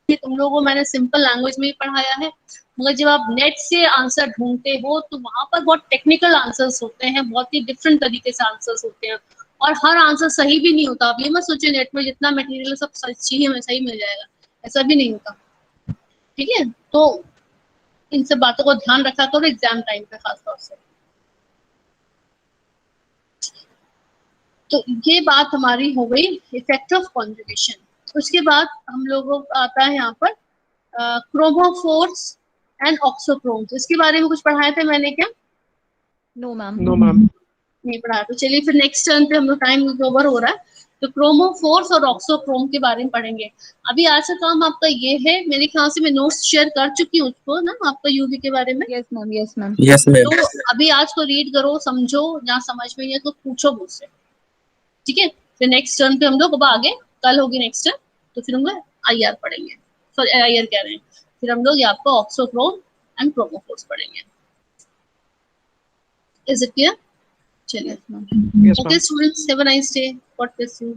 तुम लोगों को मैंने सिंपल लैंग्वेज में ही पढ़ाया है, मगर जब आप नेट से आंसर ढूंढते हो तो वहां पर बहुत टेक्निकल आंसर्स होते हैं, बहुत ही डिफरेंट तरीके से आंसर्स होते हैं, और हर आंसर सही भी नहीं होता। आप ये मत सोचे नेट में जितना मटेरियल सब सही हमें सही मिल जाएगा, ऐसा भी नहीं होता। ठीक है, तो इन सब बातों को ध्यान रखा करो एग्जाम टाइम पे खासतौर से। तो ये बात हमारी हो गई इफेक्ट ऑफ कॉन्जुगेशन। उसके बाद हम लोगों को आता है यहाँ पर क्रोमोफोर्स एंड ऑक्सोक्रोम्स। इसके बारे में कुछ पढ़ाए थे मैंने क्या? No ma'am. No ma'am. नहीं पढ़ा, तो चलिए फिर नेक्स्ट टर्न पे हम लोग, टाइम ओवर हो रहा है, तो क्रोमोफोर्स और ऑक्सोक्रोम के बारे में पढ़ेंगे। अभी आज का काम आपका ये है, मेरे ख्याल से मैं नोट्स शेयर कर चुकी हूँ उसको ना, आपका यूवी के बारे में। Yes ma'am, yes ma'am. Yes ma'am. तो अभी आज को रीड करो, समझो, जहाँ समझ में नहीं है तो पूछो मुझसे। ठीक है, फिर नेक्स्ट टर्न पे हम लोग अब आगे, कल होगी नेक्स्ट टर्न, तो फिर हम लोग आईआर पढ़ेंगे, सॉरी आईआर कह रहे हैं, फिर हम लोग आपको ऑक्सोक्रोम एंड क्रोमोफोर्स पढ़ेंगे। Is it clear? चलिए, Yes, okay ma'am. Students, have a nice day, God bless you.